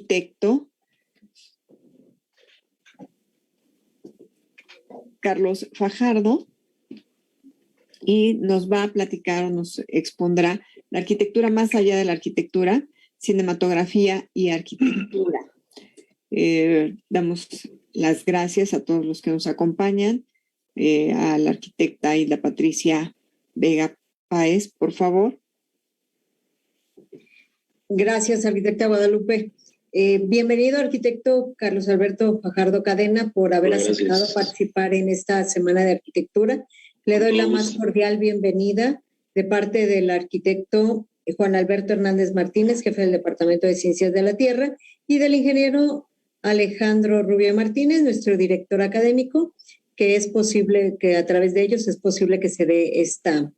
arquitecto Carlos Fajardo y nos va a platicar o nos expondrá la arquitectura más allá de la arquitectura, cinematografía y arquitectura. Damos las gracias a todos los que nos acompañan, a la arquitecta Hilda Patricia Vega Páez, por favor. Gracias, arquitecta Guadalupe. Bienvenido, arquitecto Carlos Alberto Fajardo Cadena, por haber aceptado participar en esta Semana de Arquitectura. Le doy la más cordial bienvenida de parte del arquitecto Juan Alberto Hernández Martínez, jefe del Departamento de Ciencias de la Tierra, y del ingeniero Alejandro Rubio Martínez, nuestro director académico, que es posible que a través de ellos es posible que se dé esta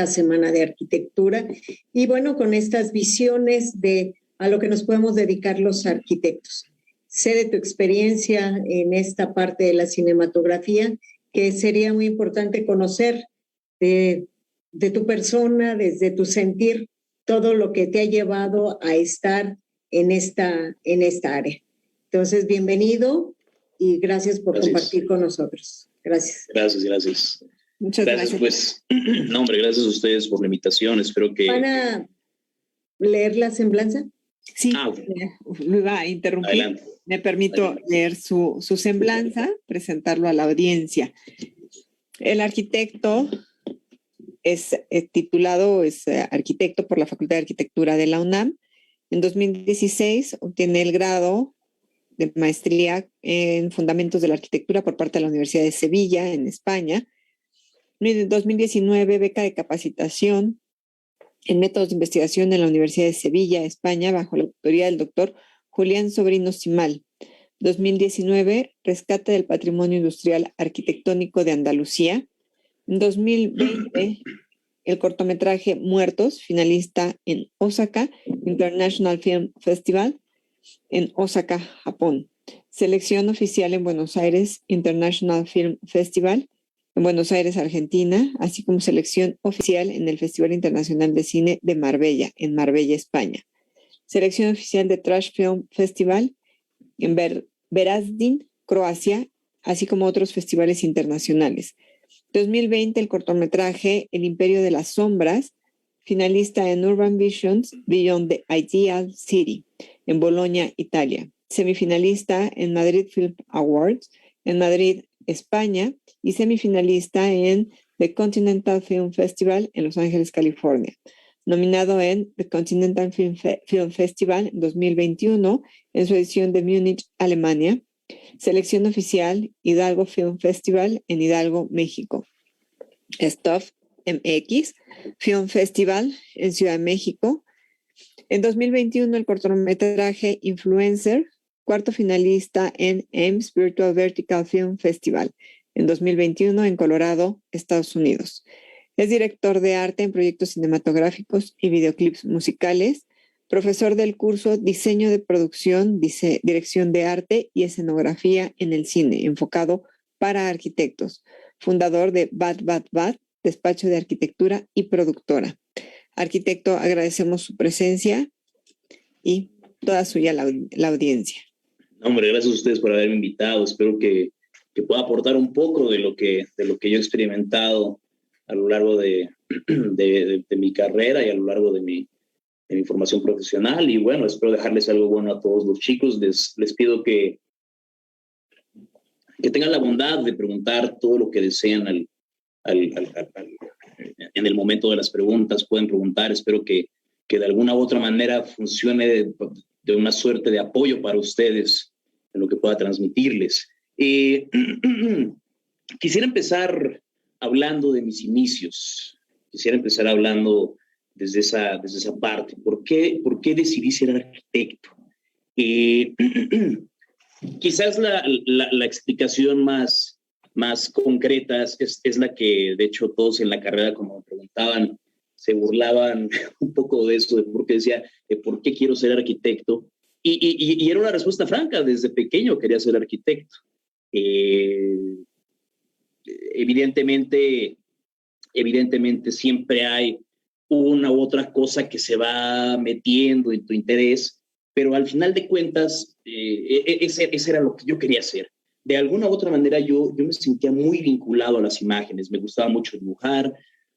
Semana de Arquitectura. Y bueno, con estas visiones de a lo que nos podemos dedicar los arquitectos. Sé de tu experiencia en esta parte de la cinematografía, que sería muy importante conocer de tu persona, desde tu sentir, todo lo que te ha llevado a estar en esta área. Entonces, bienvenido y gracias por compartir con nosotros. Gracias. Gracias. Muchas gracias. Pues, no, hombre, gracias a ustedes por la invitación. Espero que... ¿Van a leer la semblanza? Sí, me iba a interrumpir. Adelante. Me permito leer su semblanza, presentarlo a la audiencia. El arquitecto es arquitecto por la Facultad de Arquitectura de la UNAM. En 2016 obtiene el grado de maestría en Fundamentos de la Arquitectura por parte de la Universidad de Sevilla, en España. En 2019, beca de capacitación en métodos de investigación en la Universidad de Sevilla, España, bajo la tutoría del doctor Julián Sobrino Simal. 2019, rescate del patrimonio industrial arquitectónico de Andalucía. En 2020, el cortometraje Muertos, finalista en Osaka International Film Festival, en Osaka, Japón. Selección oficial en Buenos Aires International Film Festival, en Buenos Aires, Argentina, así como selección oficial en el Festival Internacional de Cine de Marbella, en Marbella, España. Selección oficial de Trash Film Festival en Varaždin, Croacia, así como otros festivales internacionales. 2020, el cortometraje El Imperio de las Sombras, finalista en Urban Visions Beyond the Ideal City, en Bolonia, Italia. Semifinalista en Madrid Film Awards, en Madrid, España, y semifinalista en The Continental Film Festival en Los Ángeles, California. Nominado en The Continental Film Festival en 2021 en su edición de Múnich, Alemania. Selección oficial Hidalgo Film Festival en Hidalgo, México. Stuff MX Film Festival en Ciudad de México. En 2021 el cortometraje Influencer, cuarto finalista en Ames Virtual Vertical Film Festival en 2021 en Colorado, Estados Unidos. Es director de arte en proyectos cinematográficos y videoclips musicales, profesor del curso Diseño de Producción, Dirección de Arte y Escenografía en el Cine, enfocado para arquitectos, fundador de Bad, despacho de arquitectura y productora. Arquitecto, agradecemos su presencia y toda suya la audiencia. Hombre, gracias a ustedes por haberme invitado. Espero que pueda aportar un poco de lo que yo he experimentado a lo largo de mi carrera y a lo largo de mi formación profesional. Y bueno, espero dejarles algo bueno a todos los chicos. Les pido que tengan la bondad de preguntar todo lo que desean en el momento de las preguntas. Pueden preguntar. Espero que de alguna u otra manera funcione de una suerte de apoyo para ustedes en lo que pueda transmitirles. Quisiera empezar hablando de mis inicios. Quisiera empezar hablando desde esa parte. ¿Por qué decidí ser arquitecto? Quizás la explicación más concreta es la que, de hecho, todos en la carrera, como me preguntaban, se burlaban un poco de eso, porque decía, ¿por qué quiero ser arquitecto? Y era una respuesta franca, desde pequeño quería ser arquitecto. Evidentemente siempre hay una u otra cosa que se va metiendo en tu interés, pero al final de cuentas, ese era lo que yo quería hacer. De alguna u otra manera yo me sentía muy vinculado a las imágenes, me gustaba mucho dibujar,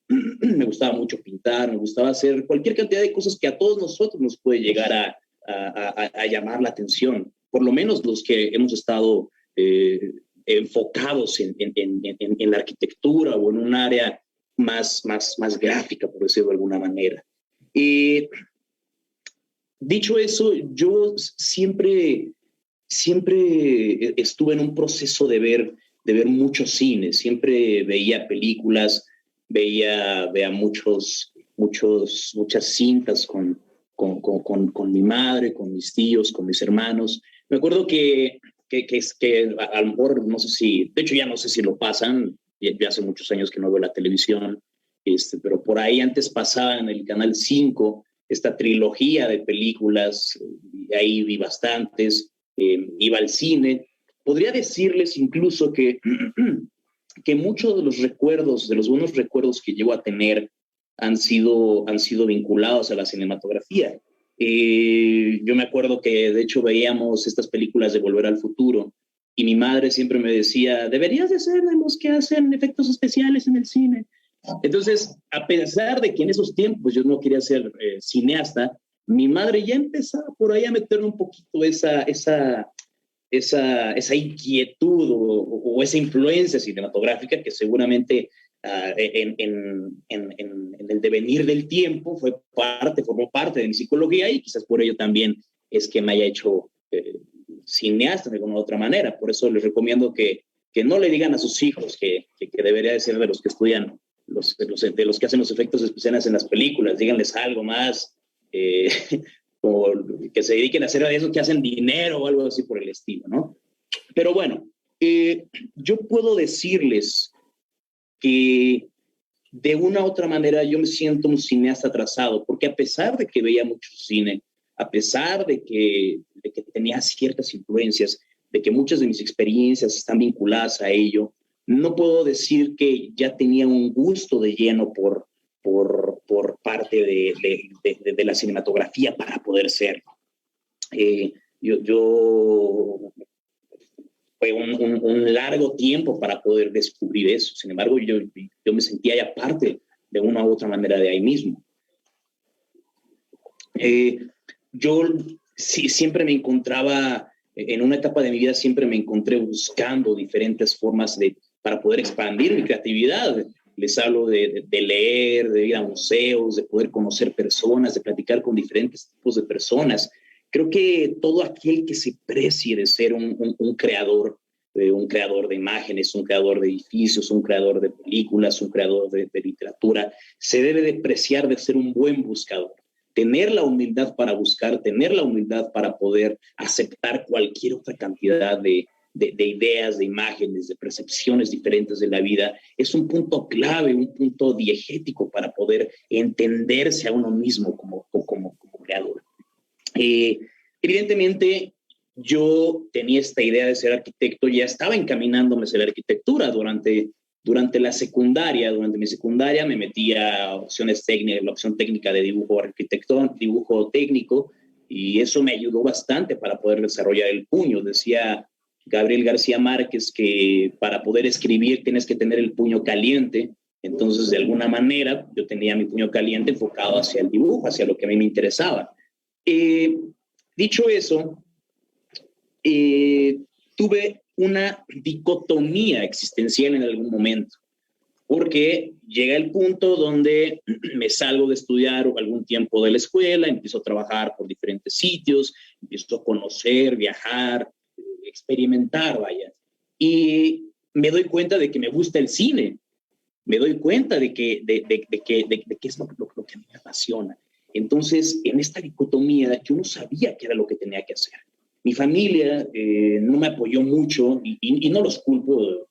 me gustaba mucho pintar, me gustaba hacer cualquier cantidad de cosas que a todos nosotros nos puede llegar a llamar la atención, por lo menos los que hemos estado enfocados en la arquitectura o en un área más gráfica, por decirlo de alguna manera. Dicho eso, yo siempre estuve en un proceso de ver mucho cine, siempre veía películas, veía muchas cintas con mi madre, con mis tíos, con mis hermanos. Me acuerdo que a lo mejor, no sé si, de hecho ya no sé si lo pasan, ya hace muchos años que no veo la televisión, pero por ahí antes pasaba en el Canal 5 esta trilogía de películas, y ahí vi bastantes, iba al cine. Podría decirles incluso que muchos de los recuerdos, de los buenos recuerdos que llego a tener han sido vinculados a la cinematografía. Yo me acuerdo que de hecho veíamos estas películas de Volver al Futuro y mi madre siempre me decía, deberías de ser de los que hacen efectos especiales en el cine. Entonces, a pesar de que en esos tiempos yo no quería ser cineasta, mi madre ya empezaba por ahí a meterme un poquito esa inquietud o esa influencia cinematográfica que seguramente en el devenir del tiempo formó parte de mi psicología y quizás por ello también es que me haya hecho cineasta de alguna u otra manera. Por eso les recomiendo que no le digan a sus hijos que debería de ser de los que estudian, de los que hacen los efectos especiales en las películas. Díganles algo más, o que se dediquen a hacer eso, que hacen dinero o algo así por el estilo, ¿no? Pero bueno, yo puedo decirles que de una u otra manera yo me siento un cineasta atrasado, porque a pesar de que veía mucho cine, a pesar de que tenía ciertas influencias, de que muchas de mis experiencias están vinculadas a ello, no puedo decir que ya tenía un gusto de lleno por parte de la cinematografía para poder serlo. Fue un largo tiempo para poder descubrir eso. Sin embargo, yo me sentía ya parte de una u otra manera de ahí mismo. Yo siempre me encontraba, en una etapa de mi vida siempre me encontré buscando diferentes formas para poder expandir mi creatividad. Les hablo de leer, de ir a museos, de poder conocer personas, de platicar con diferentes tipos de personas. Creo que todo aquel que se precie de ser un creador de imágenes, un creador de edificios, un creador de películas, un creador de literatura, se debe de preciar de ser un buen buscador. Tener la humildad para buscar, tener la humildad para poder aceptar cualquier otra cantidad de ideas, de imágenes, de percepciones diferentes de la vida, es un punto clave, un punto diegético para poder entenderse a uno mismo como creador. Evidentemente, yo tenía esta idea de ser arquitecto, ya estaba encaminándome hacia la arquitectura durante la secundaria. Durante mi secundaria me metí a opciones técnicas, la opción técnica de dibujo técnico, y eso me ayudó bastante para poder desarrollar el puño. Decía Gabriel García Márquez que para poder escribir tienes que tener el puño caliente. Entonces, de alguna manera, yo tenía mi puño caliente enfocado hacia el dibujo, hacia lo que a mí me interesaba. Dicho eso, tuve una dicotomía existencial en algún momento, porque llega el punto donde me salgo de estudiar algún tiempo de la escuela, empiezo a trabajar por diferentes sitios, empiezo a conocer, viajar, experimentar, vaya. Y me doy cuenta de que me gusta el cine, me doy cuenta de que es lo que me apasiona. Entonces, en esta dicotomía, yo no sabía qué era lo que tenía que hacer. Mi familia no me apoyó mucho y no los culpo.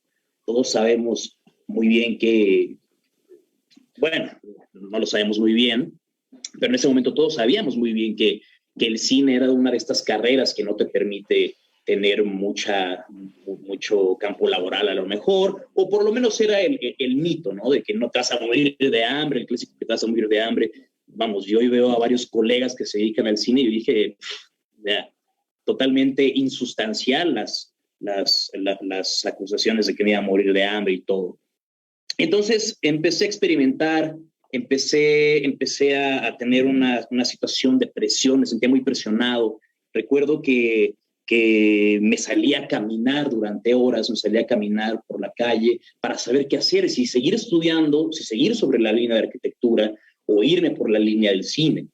Todos sabemos muy bien que, bueno, no lo sabemos muy bien, pero en ese momento todos sabíamos muy bien que el cine era una de estas carreras que no te permite tener mucho campo laboral a lo mejor, o por lo menos era el mito, ¿no? De que no te vas a morir de hambre, el clásico que te vas a morir de hambre. Vamos, yo hoy veo a varios colegas que se dedican al cine y yo dije, totalmente insustancial las acusaciones de que me iba a morir de hambre y todo. Entonces empecé a experimentar, empecé a tener una situación de presión, me sentía muy presionado. Recuerdo que me salía a caminar durante horas, me salía a caminar por la calle para saber qué hacer, si seguir estudiando, si seguir sobre la línea de arquitectura o irme por la línea del cine.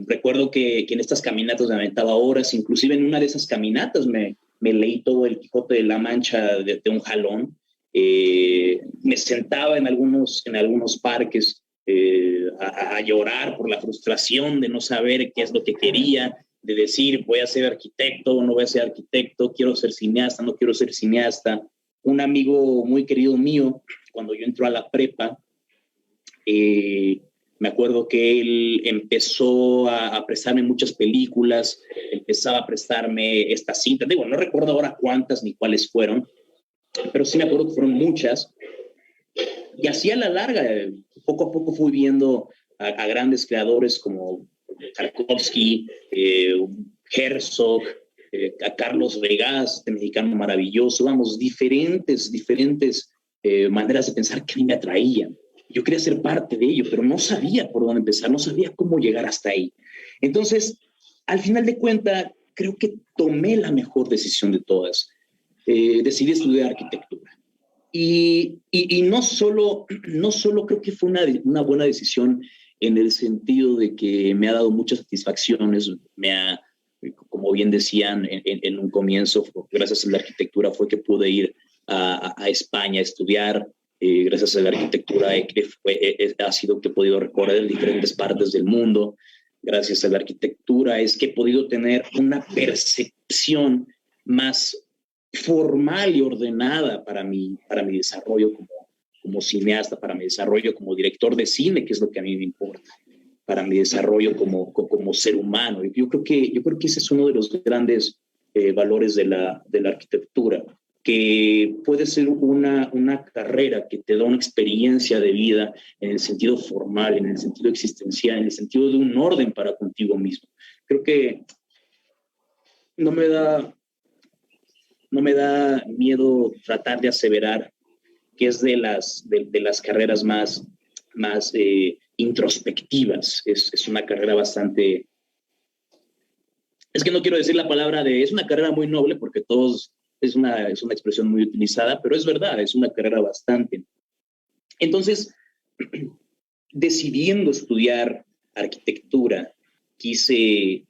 Recuerdo que en estas caminatas me aventaba horas, inclusive en una de esas caminatas me leí todo el Quijote de la Mancha de un jalón. Me sentaba en algunos parques a llorar por la frustración de no saber qué es lo que quería, de decir voy a ser arquitecto o no voy a ser arquitecto, quiero ser cineasta, no quiero ser cineasta. Un amigo muy querido mío, cuando yo entré a la prepa, me acuerdo que él empezó a prestarme muchas películas, empezaba a prestarme estas cintas. Digo, no recuerdo ahora cuántas ni cuáles fueron, pero sí me acuerdo que fueron muchas. Y así a la larga, poco a poco fui viendo a grandes creadores como Tarkovsky, Herzog, a Carlos Vegas, este mexicano maravilloso, vamos, diferentes maneras de pensar que a mí me atraían. Yo quería ser parte de ello, pero no sabía por dónde empezar, no sabía cómo llegar hasta ahí. Entonces, al final de cuentas, creo que tomé la mejor decisión de todas. Decidí estudiar arquitectura. Y no solo creo que fue una buena decisión en el sentido de que me ha dado muchas satisfacciones, como bien decían en un comienzo, gracias a la arquitectura fue que pude ir a España a estudiar. Gracias a la arquitectura ha sido que he podido recorrer diferentes partes del mundo. Gracias a la arquitectura es que he podido tener una percepción más formal y ordenada para mi desarrollo como cineasta, para mi desarrollo como director de cine, que es lo que a mí me importa, para mi desarrollo como ser humano. Yo creo que ese es uno de los grandes valores de la arquitectura, que puede ser una carrera que te da una experiencia de vida en el sentido formal, en el sentido existencial, en el sentido de un orden para contigo mismo. Creo que no me da miedo tratar de aseverar que es de las carreras más introspectivas. Es una carrera bastante... Es que no quiero decir la palabra es una carrera muy noble, porque todos... Es una expresión muy utilizada, pero es verdad, es una carrera bastante. Entonces, decidiendo estudiar arquitectura, quise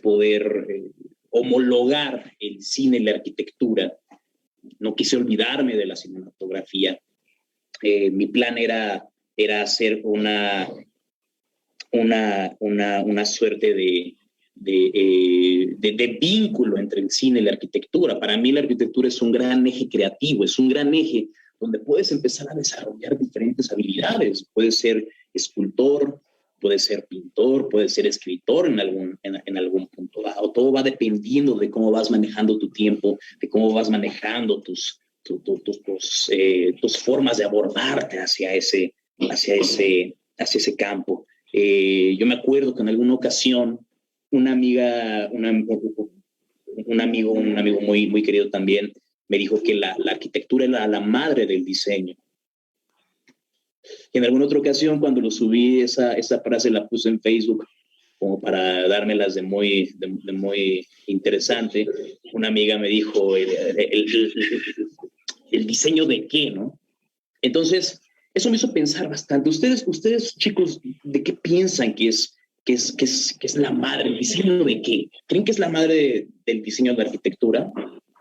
poder homologar el cine y la arquitectura. No quise olvidarme de la cinematografía. Mi plan era hacer una suerte de vínculo entre el cine y la arquitectura. Para mí la arquitectura es un gran eje creativo, es un gran eje donde puedes empezar a desarrollar diferentes habilidades. Puedes ser escultor, puedes ser pintor, puedes ser escritor en algún punto dado. Todo va dependiendo de cómo vas manejando tu tiempo, de cómo vas manejando tus formas de abordarte hacia ese campo. Yo me acuerdo que en alguna ocasión un amigo muy, muy querido también me dijo que la arquitectura era la madre del diseño. Y en alguna otra ocasión, cuando lo subí, esa frase la puse en Facebook como para dármelas de muy interesante. Una amiga me dijo, ¿el diseño de qué, no? Entonces, eso me hizo pensar bastante. Ustedes chicos, ¿de qué piensan que es la madre? ¿El diseño de qué? ¿Creen que es la madre del diseño de la arquitectura?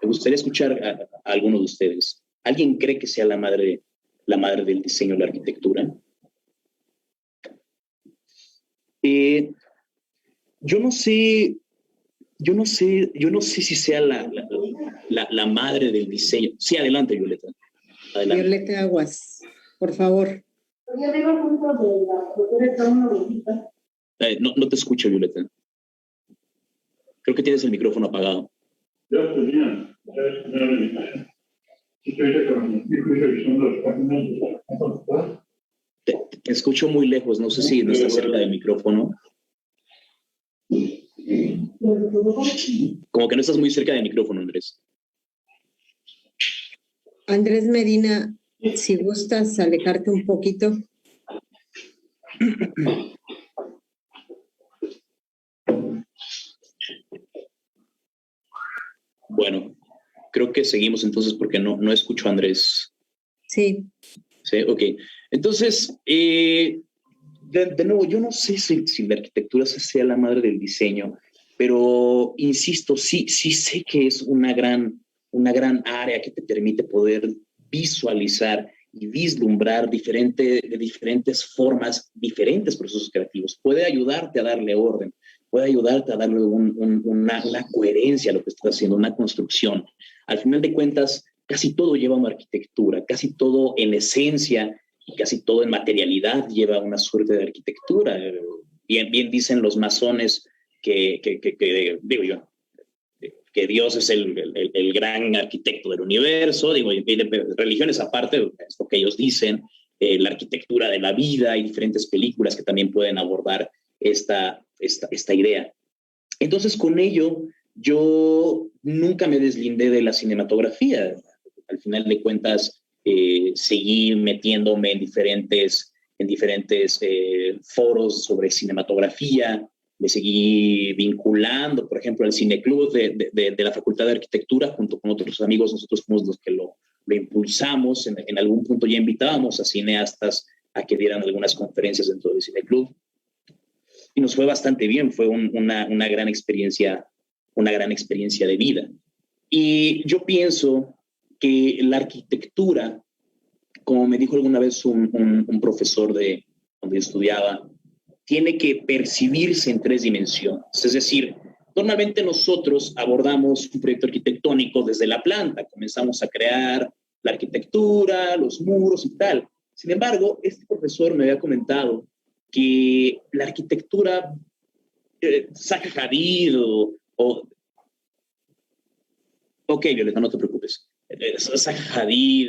Me gustaría escuchar a alguno de ustedes. ¿Alguien cree que sea la madre del diseño de la arquitectura? Yo no sé si sea la madre del diseño. Sí, adelante, Violeta. Adelante. Violeta Aguas, por favor. No te escucho, Violeta. Creo que tienes el micrófono apagado. Te escucho muy lejos, no sé si no estás cerca del micrófono. Como que no estás muy cerca del micrófono, Andrés. Andrés Medina, si gustas alejarte un poquito. Bueno, creo que seguimos entonces porque no escucho a Andrés. Sí. Sí, ok. Entonces, de nuevo, yo no sé si la arquitectura sea la madre del diseño, pero insisto, sí sé que es una gran área que te permite poder visualizar y vislumbrar de diferentes formas, diferentes procesos creativos. Puede ayudarte a darle orden, puede ayudarte a darle una coherencia a lo que estás haciendo, una construcción. Al final de cuentas, casi todo lleva una arquitectura, casi todo en esencia y casi todo en materialidad lleva una suerte de arquitectura. Bien dicen los masones digo yo, que Dios es el gran arquitecto del universo, digo, religiones aparte, es lo que ellos dicen, la arquitectura de la vida, hay diferentes películas que también pueden abordar esta idea. Entonces, con ello, yo nunca me deslindé de la cinematografía. Al final de cuentas, seguí metiéndome en diferentes foros sobre cinematografía, me seguí vinculando, por ejemplo, al cineclub de la Facultad de Arquitectura, junto con otros amigos, nosotros fuimos los que lo impulsamos. En algún punto ya invitábamos a cineastas a que dieran algunas conferencias dentro del cineclub. Y nos fue bastante bien, fue una gran experiencia de vida. Y yo pienso que la arquitectura, como me dijo alguna vez un profesor de donde estudiaba, tiene que percibirse en 3 dimensiones. Es decir, normalmente nosotros abordamos un proyecto arquitectónico desde la planta, comenzamos a crear la arquitectura, los muros y tal. Sin embargo, este profesor me había comentado que la arquitectura, Zaha Hadid ok, Violeta, no te preocupes. Zaha Hadid,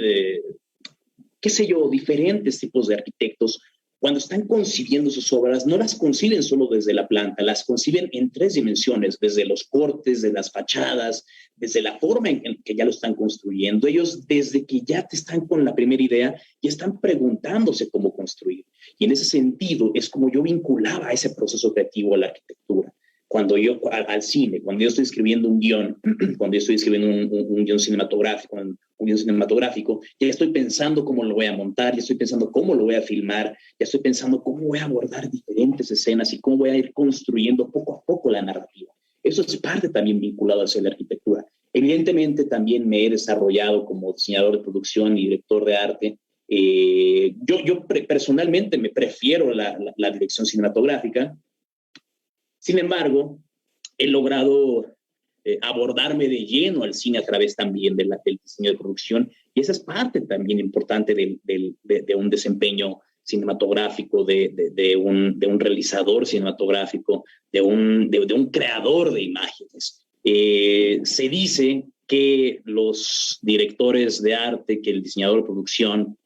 qué sé yo, diferentes tipos de arquitectos, cuando están concibiendo sus obras, no las conciben solo desde la planta, las conciben en 3 dimensiones, desde los cortes, de las fachadas, desde la forma en que ya lo están construyendo. Ellos, desde que ya te están con la primera idea, ya están preguntándose cómo construir. Y en ese sentido, es como yo vinculaba ese proceso creativo a la arquitectura. Cuando yo, al cine, cuando yo estoy escribiendo un guión, cuando yo estoy escribiendo un guión cinematográfico, ya estoy pensando cómo lo voy a montar, ya estoy pensando cómo lo voy a filmar, ya estoy pensando cómo voy a abordar diferentes escenas y cómo voy a ir construyendo poco a poco la narrativa. Eso es parte también vinculado hacia la arquitectura. Evidentemente también me he desarrollado como diseñador de producción y director de arte. Yo personalmente me prefiero la dirección cinematográfica. Sin embargo, he logrado abordarme de lleno al cine a través también del diseño de producción, y esa es parte también importante de un desempeño cinematográfico, de un realizador cinematográfico, de un creador de imágenes. Se dice que los directores de arte, que el diseñador de producción,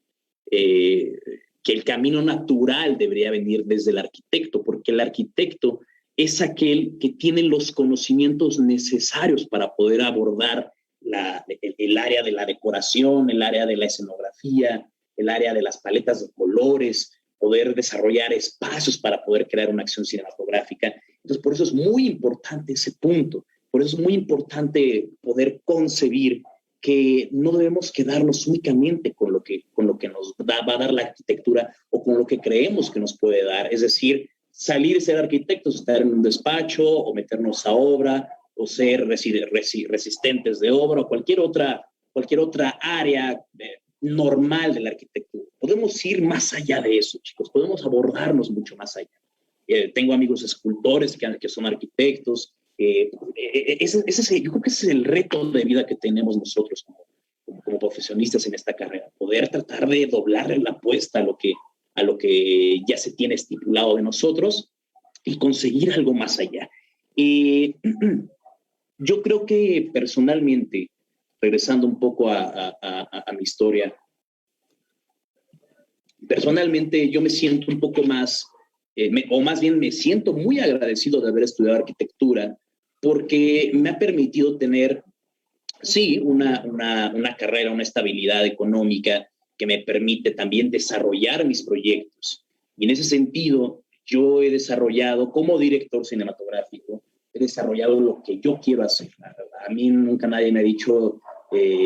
que el camino natural debería venir desde el arquitecto, porque el arquitecto es aquel que tiene los conocimientos necesarios para poder abordar el área de la decoración, el área de la escenografía, el área de las paletas de colores, poder desarrollar espacios para poder crear una acción cinematográfica. Entonces, por eso es muy importante ese punto, por eso es muy importante poder concebir que no debemos quedarnos únicamente con lo que nos va a dar la arquitectura o con lo que creemos que nos puede dar, es decir, salir y ser arquitectos, estar en un despacho o meternos a obra o ser resistentes de obra o cualquier otra área normal de la arquitectura. Podemos ir más allá de eso, chicos, podemos abordarnos mucho más allá. Tengo amigos escultores que son arquitectos. Yo creo que ese es el reto de vida que tenemos nosotros como profesionistas en esta carrera, poder tratar de doblarle la apuesta a lo que ya se tiene estipulado de nosotros y conseguir algo más allá. Yo creo que personalmente, regresando un poco a mi historia, personalmente yo me siento un poco más, o más bien me siento muy agradecido de haber estudiado arquitectura, porque me ha permitido tener, sí, una carrera, una estabilidad económica que me permite también desarrollar mis proyectos. Y en ese sentido, yo he desarrollado, como director cinematográfico, he desarrollado lo que yo quiero hacer. A mí nunca nadie me ha dicho,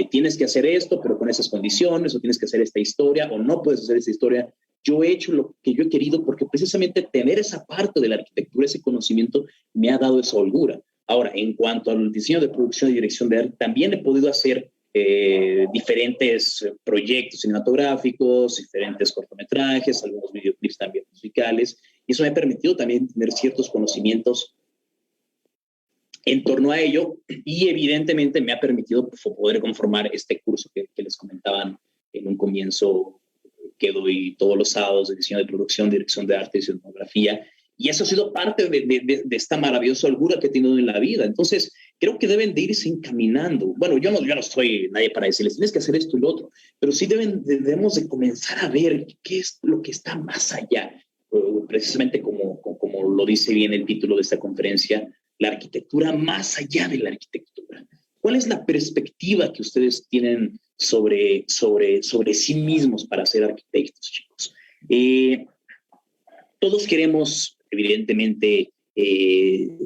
tienes que hacer esto, pero con esas condiciones, o tienes que hacer esta historia, o no puedes hacer esta historia. Yo he hecho lo que yo he querido porque precisamente tener esa parte de la arquitectura, ese conocimiento, me ha dado esa holgura. Ahora, en cuanto al diseño de producción y dirección de arte, también he podido hacer diferentes proyectos cinematográficos, diferentes cortometrajes, algunos videoclips también musicales, y eso me ha permitido también tener ciertos conocimientos en torno a ello, y evidentemente me ha permitido poder conformar este curso que les comentaban en un comienzo, que doy todos los sábados, de diseño de producción, dirección de arte y cinematografía, y eso ha sido parte de esta maravillosa holgura que he tenido en la vida. Entonces, creo que deben de irse encaminando. Bueno, yo no soy nadie para decirles, tienes que hacer esto y lo otro, pero sí debemos de comenzar a ver qué es lo que está más allá. Precisamente como lo dice bien el título de esta conferencia, la arquitectura más allá de la arquitectura. ¿Cuál es la perspectiva que ustedes tienen sobre sí mismos para ser arquitectos, chicos? Todos queremos, evidentemente,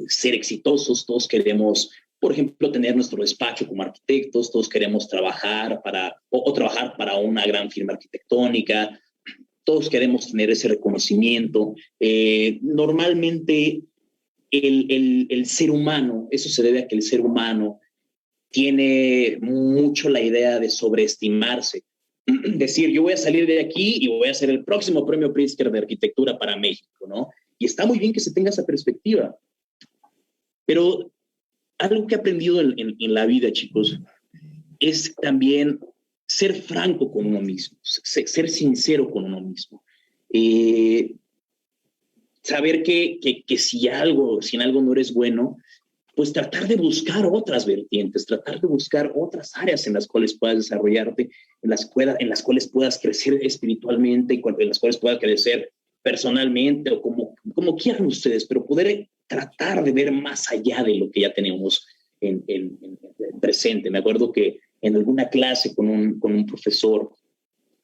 ser exitosos, todos queremos, por ejemplo, tener nuestro despacho como arquitectos, todos queremos trabajar trabajar para una gran firma arquitectónica, todos queremos tener ese reconocimiento. Normalmente el ser humano, eso se debe a que el ser humano tiene mucho la idea de sobreestimarse. Decir, yo voy a salir de aquí y voy a hacer el próximo premio Pritzker de arquitectura para México, ¿no? Y está muy bien que se tenga esa perspectiva. Pero algo que he aprendido en la vida, chicos, es también ser franco con uno mismo, ser sincero con uno mismo. Saber que si en algo no eres bueno, pues tratar de buscar otras vertientes, tratar de buscar otras áreas en las cuales puedas desarrollarte, en las cuales puedas crecer espiritualmente, en las cuales puedas crecer personalmente, o como quieran ustedes, pero poder tratar de ver más allá de lo que ya tenemos en presente. Me acuerdo que en alguna clase con un profesor,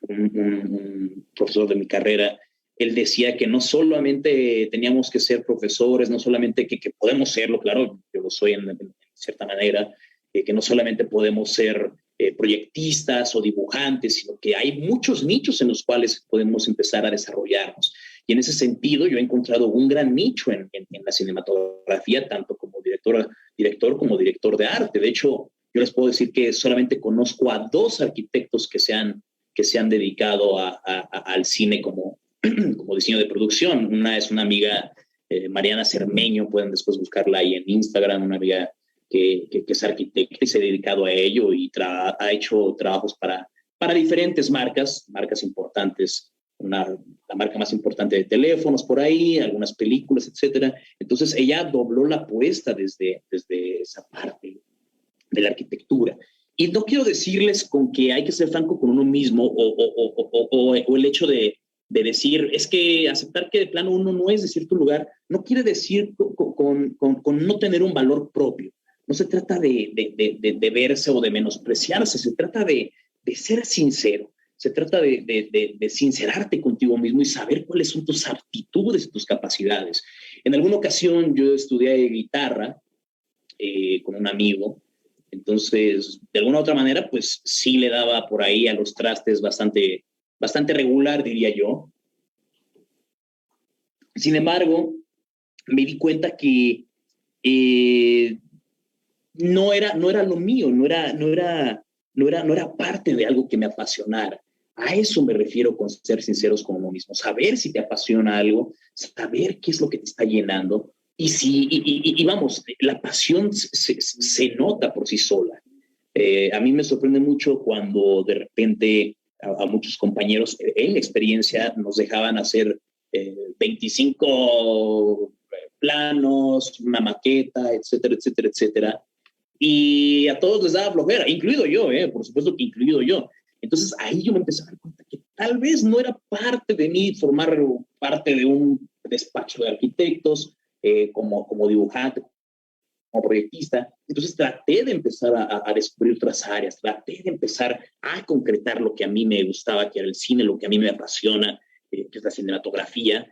un profesor de mi carrera, él decía que no solamente teníamos que ser profesores, no solamente que podemos serlo, claro, yo lo soy en cierta manera, que no solamente podemos ser proyectistas o dibujantes, sino que hay muchos nichos en los cuales podemos empezar a desarrollarnos. Y en ese sentido yo he encontrado un gran nicho en la cinematografía, tanto como director como director de arte. De hecho, yo les puedo decir que solamente conozco a 2 arquitectos que se han dedicado al cine como diseño de producción. Una es una amiga, Mariana Cermeño, pueden después buscarla ahí en Instagram, una amiga que es arquitecta y se ha dedicado a ello y ha hecho trabajos para diferentes marcas importantes, la marca más importante de teléfonos por ahí, algunas películas, etcétera. Entonces ella dobló la apuesta desde esa parte de la arquitectura. Y no quiero decirles con que hay que ser franco con uno mismo o el hecho de decir, es que aceptar que de plano uno no es de cierto lugar, no quiere decir con no tener un valor propio. No se trata de verse o de menospreciarse, se trata de ser sincero, se trata de sincerarte contigo mismo y saber cuáles son tus aptitudes y tus capacidades. En alguna ocasión yo estudié guitarra con un amigo, entonces de alguna u otra manera pues sí le daba por ahí a los trastes bastante regular, diría yo. Sin embargo, me di cuenta que no era lo mío, no era parte de algo que me apasionara. A eso me refiero con ser sinceros con uno mismo, saber si te apasiona algo, saber qué es lo que te está llenando, y vamos, la pasión se nota por sí sola. A mí me sorprende mucho cuando de repente a muchos compañeros en experiencia nos dejaban hacer 25 planos, una maqueta, etcétera, etcétera, etcétera. Y a todos les daba flojera, incluido yo, por supuesto que incluido yo. Entonces ahí yo me empecé a dar cuenta que tal vez no era parte de mí formar parte de un despacho de arquitectos como dibujante, como proyectista. Entonces traté de empezar a descubrir otras áreas, traté de empezar a concretar lo que a mí me gustaba, que era el cine, lo que a mí me apasiona, que es la cinematografía.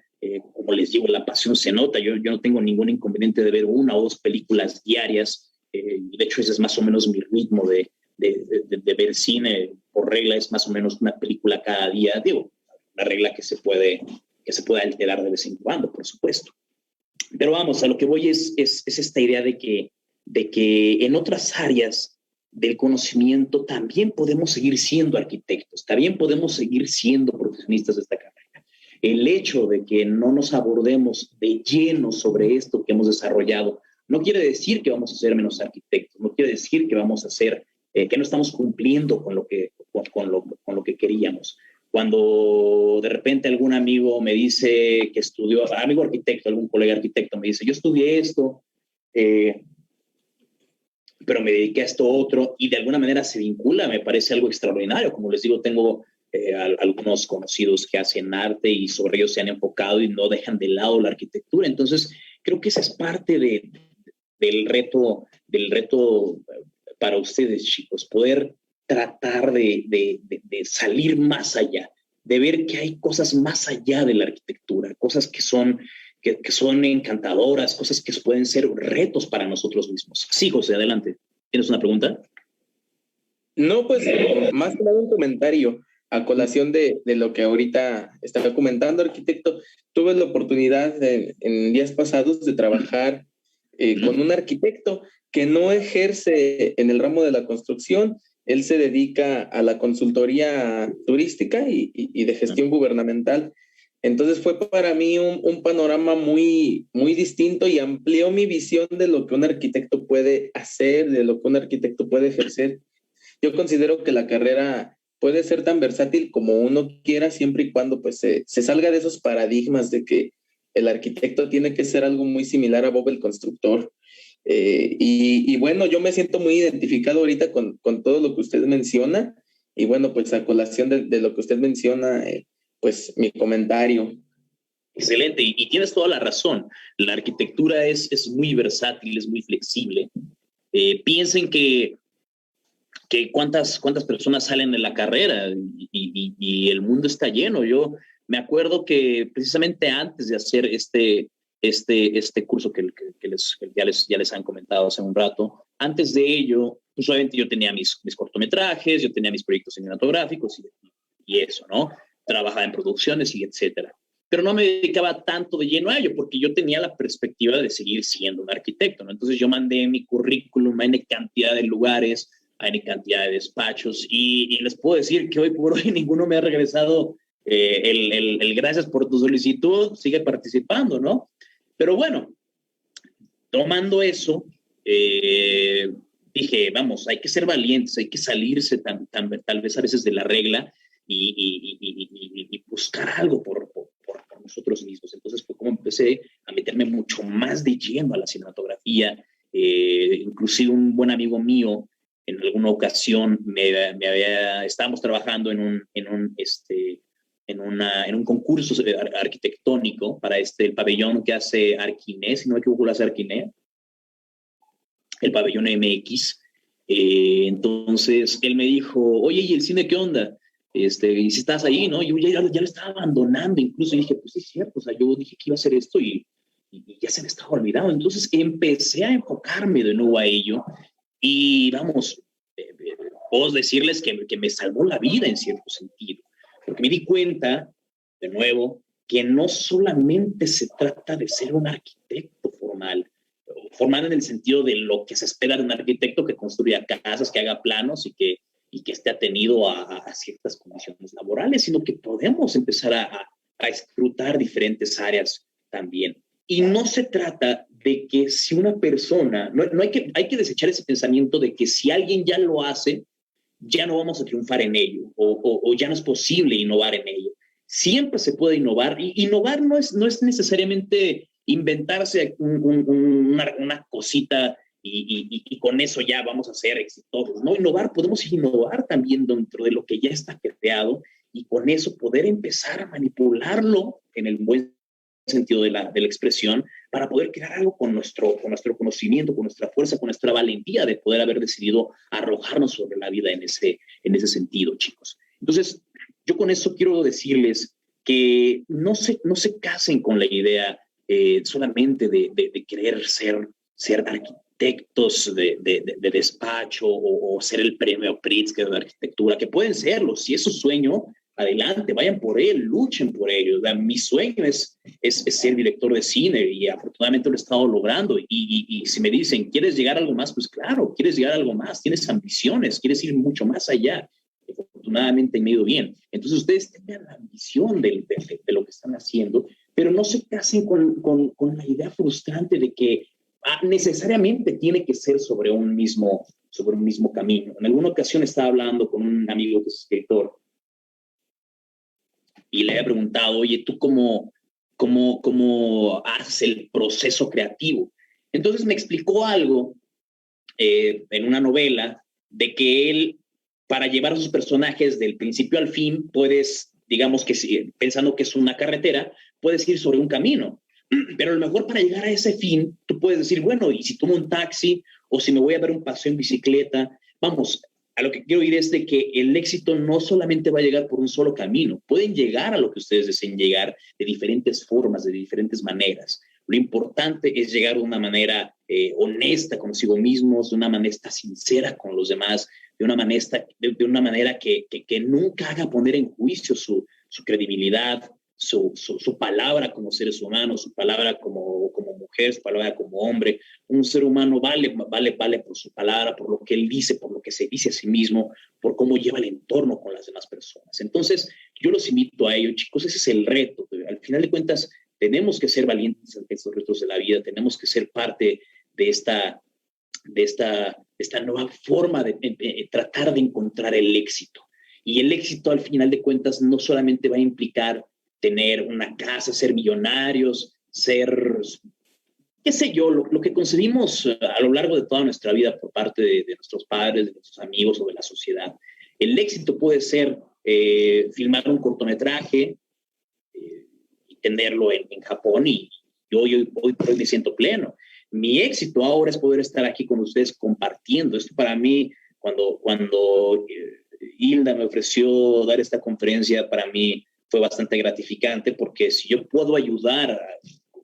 Como les digo, la pasión se nota. Yo no tengo ningún inconveniente de ver 1 o 2 películas diarias. De hecho, ese es más o menos mi ritmo de ver cine. Por regla es más o menos una película cada día. Digo, una regla que se puede alterar de vez en cuando, por supuesto. Pero vamos, a lo que voy es esta idea de que en otras áreas del conocimiento también podemos seguir siendo arquitectos, también podemos seguir siendo profesionistas de esta carrera. El hecho de que no nos abordemos de lleno sobre esto que hemos desarrollado no quiere decir que vamos a ser menos arquitectos, no quiere decir que vamos a ser, que no estamos cumpliendo con lo que queríamos. Cuando de repente algún amigo me dice que estudió, amigo arquitecto, algún colega arquitecto me dice, yo estudié esto, pero me dediqué a esto otro, y de alguna manera se vincula, me parece algo extraordinario. Como les digo, tengo algunos conocidos que hacen arte y sobre ellos se han enfocado y no dejan de lado la arquitectura. Entonces, creo que esa es parte del reto para ustedes, chicos, poder tratar de salir más allá, de ver que hay cosas más allá de la arquitectura, cosas que son encantadoras, cosas que pueden ser retos para nosotros mismos. Sí, José, adelante. ¿Tienes una pregunta? No, pues más que nada un comentario a colación de lo que ahorita estaba comentando, arquitecto. Tuve la oportunidad en días pasados de trabajar con un arquitecto que no ejerce en el ramo de la construcción. Él se dedica a la consultoría turística y de gestión gubernamental. Entonces fue para mí un panorama muy, muy distinto y amplió mi visión de lo que un arquitecto puede hacer, de lo que un arquitecto puede ejercer. Yo considero que la carrera puede ser tan versátil como uno quiera, siempre y cuando pues, se salga de esos paradigmas de que el arquitecto tiene que ser algo muy similar a Bob el constructor. Y bueno, yo me siento muy identificado ahorita con todo lo que usted menciona, y bueno, pues a colación de lo que usted menciona, pues mi comentario. Excelente, y tienes toda la razón. La arquitectura es muy versátil, es muy flexible. Piensen que cuántas personas salen de la carrera y el mundo está lleno. Yo me acuerdo que precisamente antes de hacer este curso que ya les han comentado hace un rato, antes de ello, pues obviamente yo tenía mis cortometrajes, yo tenía mis proyectos cinematográficos y eso, ¿no? Trabajaba en producciones y etcétera. Pero no me dedicaba tanto de lleno a ello porque yo tenía la perspectiva de seguir siendo un arquitecto, ¿no? Entonces yo mandé mi currículum a N cantidad de lugares, a N cantidad de despachos, y les puedo decir que hoy por hoy ninguno me ha regresado el gracias por tu solicitud, sigue participando, ¿no? Pero bueno, tomando eso, dije, vamos, hay que ser valientes, hay que salirse tal vez a veces de la regla y buscar algo por nosotros mismos. Entonces fue como empecé a meterme mucho más de lleno a la cinematografía. Inclusive un buen amigo mío en alguna ocasión estábamos trabajando en un concurso arquitectónico para el pabellón que hace Arquiné, si no me equivoco, lo hace Arquiné, el pabellón MX. Entonces él me dijo, oye, ¿y el cine qué onda? Y si estás ahí, ¿no? Yo ya lo estaba abandonando incluso, y dije, pues sí, es cierto, o sea, yo dije que iba a hacer esto y ya se me estaba olvidando. Entonces empecé a enfocarme de nuevo a ello y vamos, puedo decirles que me salvó la vida en cierto sentido, porque me di cuenta, de nuevo, que no solamente se trata de ser un arquitecto formal en el sentido de lo que se espera de un arquitecto que construya casas, que haga planos y que esté atenido a ciertas condiciones laborales, sino que podemos empezar a escrutar diferentes áreas también. Y no se trata de que si una persona, hay que desechar ese pensamiento de que si alguien ya lo hace, ya no vamos a triunfar en ello o ya no es posible innovar en ello. Siempre se puede innovar, y innovar no es necesariamente inventarse una cosita y con eso ya vamos a ser exitosos. No, podemos innovar también dentro de lo que ya está creado y con eso poder empezar a manipularlo en el buen sentido de la expresión, para poder crear algo con nuestro conocimiento, con nuestra fuerza, con nuestra valentía de poder haber decidido arrojarnos sobre la vida en ese sentido, chicos. Entonces, yo con eso quiero decirles que no se casen con la idea solamente de querer ser arquitectos de despacho o ser el premio Pritzker de arquitectura, que pueden serlo. Si es su sueño, adelante, vayan por él, luchen por ello. Mi sueño es ser director de cine y afortunadamente lo he estado logrando. Y si me dicen, ¿quieres llegar a algo más? Pues claro, quieres llegar a algo más, tienes ambiciones, quieres ir mucho más allá. Afortunadamente me ha ido bien. Entonces ustedes tengan la ambición de lo que están haciendo, pero no se casen con la idea frustrante de que necesariamente tiene que ser sobre un mismo camino. En alguna ocasión estaba hablando con un amigo que es escritor y le había preguntado, oye, ¿tú cómo haces el proceso creativo? Entonces me explicó algo en una novela de que él, para llevar a sus personajes del principio al fin, puedes, digamos que pensando que es una carretera, puedes ir sobre un camino. Pero a lo mejor para llegar a ese fin, tú puedes decir, bueno, y si tomo un taxi o si me voy a dar un paseo en bicicleta, vamos, a lo que quiero ir es de que el éxito no solamente va a llegar por un solo camino, pueden llegar a lo que ustedes deseen llegar de diferentes formas, de diferentes maneras. Lo importante es llegar de una manera honesta consigo mismos, de una manera sincera con los demás, de una manera que nunca haga poner en juicio su credibilidad, su palabra como seres humanos, su palabra como mujer, su palabra como hombre. Un ser humano vale por su palabra, por lo que él dice, por lo que se dice a sí mismo, por cómo lleva el entorno con las demás personas. Entonces, yo los invito a ello, chicos, ese es el reto. Al final de cuentas, tenemos que ser valientes ante estos retos de la vida, tenemos que ser parte de esta nueva forma de tratar de encontrar el éxito. Y el éxito, al final de cuentas, no solamente va a implicar tener una casa, ser millonarios, ser, qué sé yo, lo que conseguimos a lo largo de toda nuestra vida por parte de nuestros padres, de nuestros amigos o de la sociedad. El éxito puede ser filmar un cortometraje y tenerlo en Japón y yo hoy me siento pleno. Mi éxito ahora es poder estar aquí con ustedes compartiendo. Esto para mí, cuando Hilda me ofreció dar esta conferencia, para mí fue bastante gratificante porque si yo puedo ayudar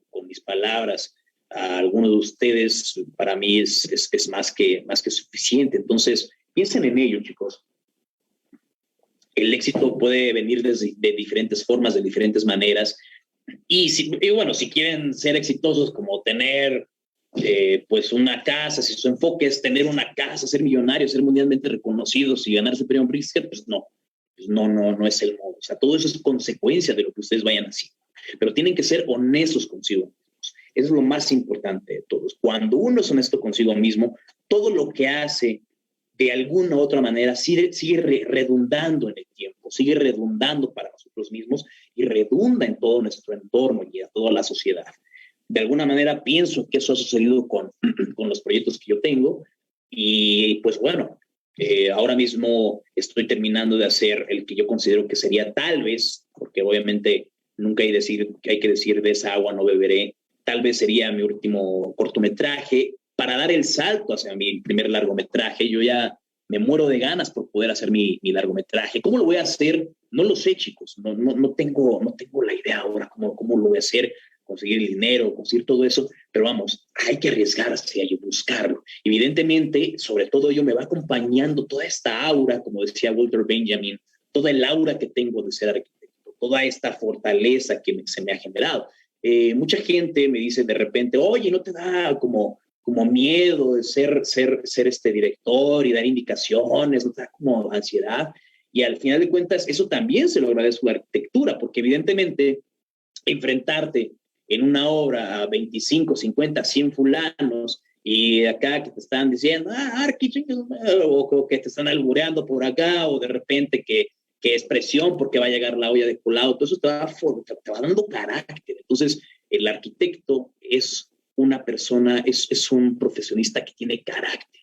con mis palabras a algunos de ustedes, para mí es más que suficiente. Entonces, piensen en ello, chicos. El éxito puede venir de diferentes formas, de diferentes maneras. Y bueno, si quieren ser exitosos como tener pues una casa, si su enfoque es tener una casa, ser millonarios, ser mundialmente reconocidos y ganarse el premio Pritzker, pues no es el modo. O sea, todo eso es consecuencia de lo que ustedes vayan haciendo. Pero tienen que ser honestos consigo mismos. Eso es lo más importante de todos. Cuando uno es honesto consigo mismo, todo lo que hace de alguna u otra manera sigue redundando en el tiempo, sigue redundando para nosotros mismos y redunda en todo nuestro entorno y a toda la sociedad. De alguna manera pienso que eso ha sucedido con los proyectos que yo tengo y pues bueno, ahora mismo estoy terminando de hacer el que yo considero que sería tal vez, porque obviamente nunca hay que decir de esa agua no beberé, tal vez sería mi último cortometraje para dar el salto hacia mi primer largometraje. Yo ya me muero de ganas por poder hacer mi largometraje. ¿Cómo lo voy a hacer? No lo sé, chicos. No tengo la idea ahora cómo lo voy a hacer, conseguir el dinero, conseguir todo eso, pero vamos, hay que arriesgarse y buscarlo. Evidentemente, sobre todo ello me va acompañando toda esta aura, como decía Walter Benjamin, toda el aura que tengo de ser arquitecto, toda esta fortaleza que se me ha generado. Mucha gente me dice de repente, oye, ¿no te da como miedo de ser este director y dar indicaciones, no te da como ansiedad? Y al final de cuentas, eso también se lo agradezco a la arquitectura, porque evidentemente enfrentarte en una obra a 25, 50, 100 fulanos y acá que te están diciendo, o que te están albureando por acá, o de repente que es presión porque va a llegar la olla de colado, todo eso te va dando carácter. Entonces, el arquitecto es una persona, es un profesionista que tiene carácter.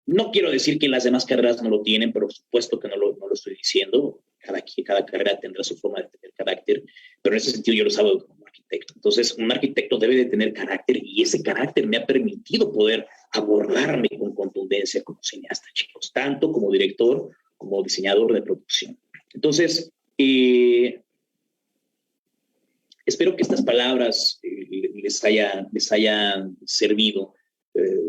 No quiero decir que las demás carreras no lo tienen, pero por supuesto que no lo estoy diciendo. Cada carrera tendrá su forma de tener carácter, pero en ese sentido yo lo sabe como arquitecto. Entonces, un arquitecto debe de tener carácter y ese carácter me ha permitido poder abordarme con contundencia como cineasta, chicos, tanto como director como diseñador de producción. Entonces, espero que estas palabras les hayan servido.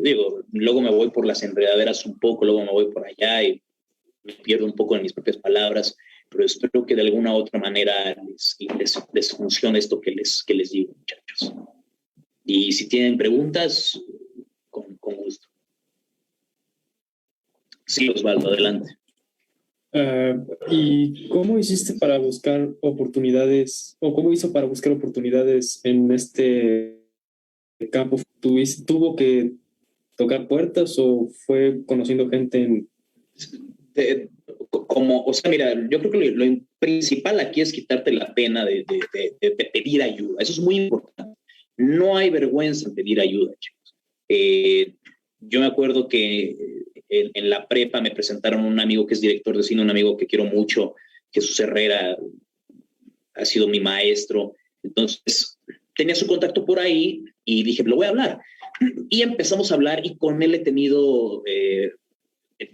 Digo, luego me voy por las enredaderas un poco, luego me voy por allá y me pierdo un poco en mis propias palabras, pero espero que de alguna u otra manera les funcione esto que les digo, muchachos. Y si tienen preguntas, con gusto. Sí, Osvaldo, adelante. ¿Y cómo hiciste para buscar oportunidades, o cómo hizo para buscar oportunidades en este campo? ¿Tuvo que tocar puertas o fue conociendo gente en...? O sea, mira, yo creo que lo principal aquí es quitarte la pena de pedir ayuda. Eso es muy importante. No hay vergüenza en pedir ayuda, chicos. Yo me acuerdo que en la prepa me presentaron un amigo que es director de cine, un amigo que quiero mucho, Jesús Herrera, ha sido mi maestro. Entonces, tenía su contacto por ahí y dije, lo voy a hablar. Y empezamos a hablar y con él he tenido...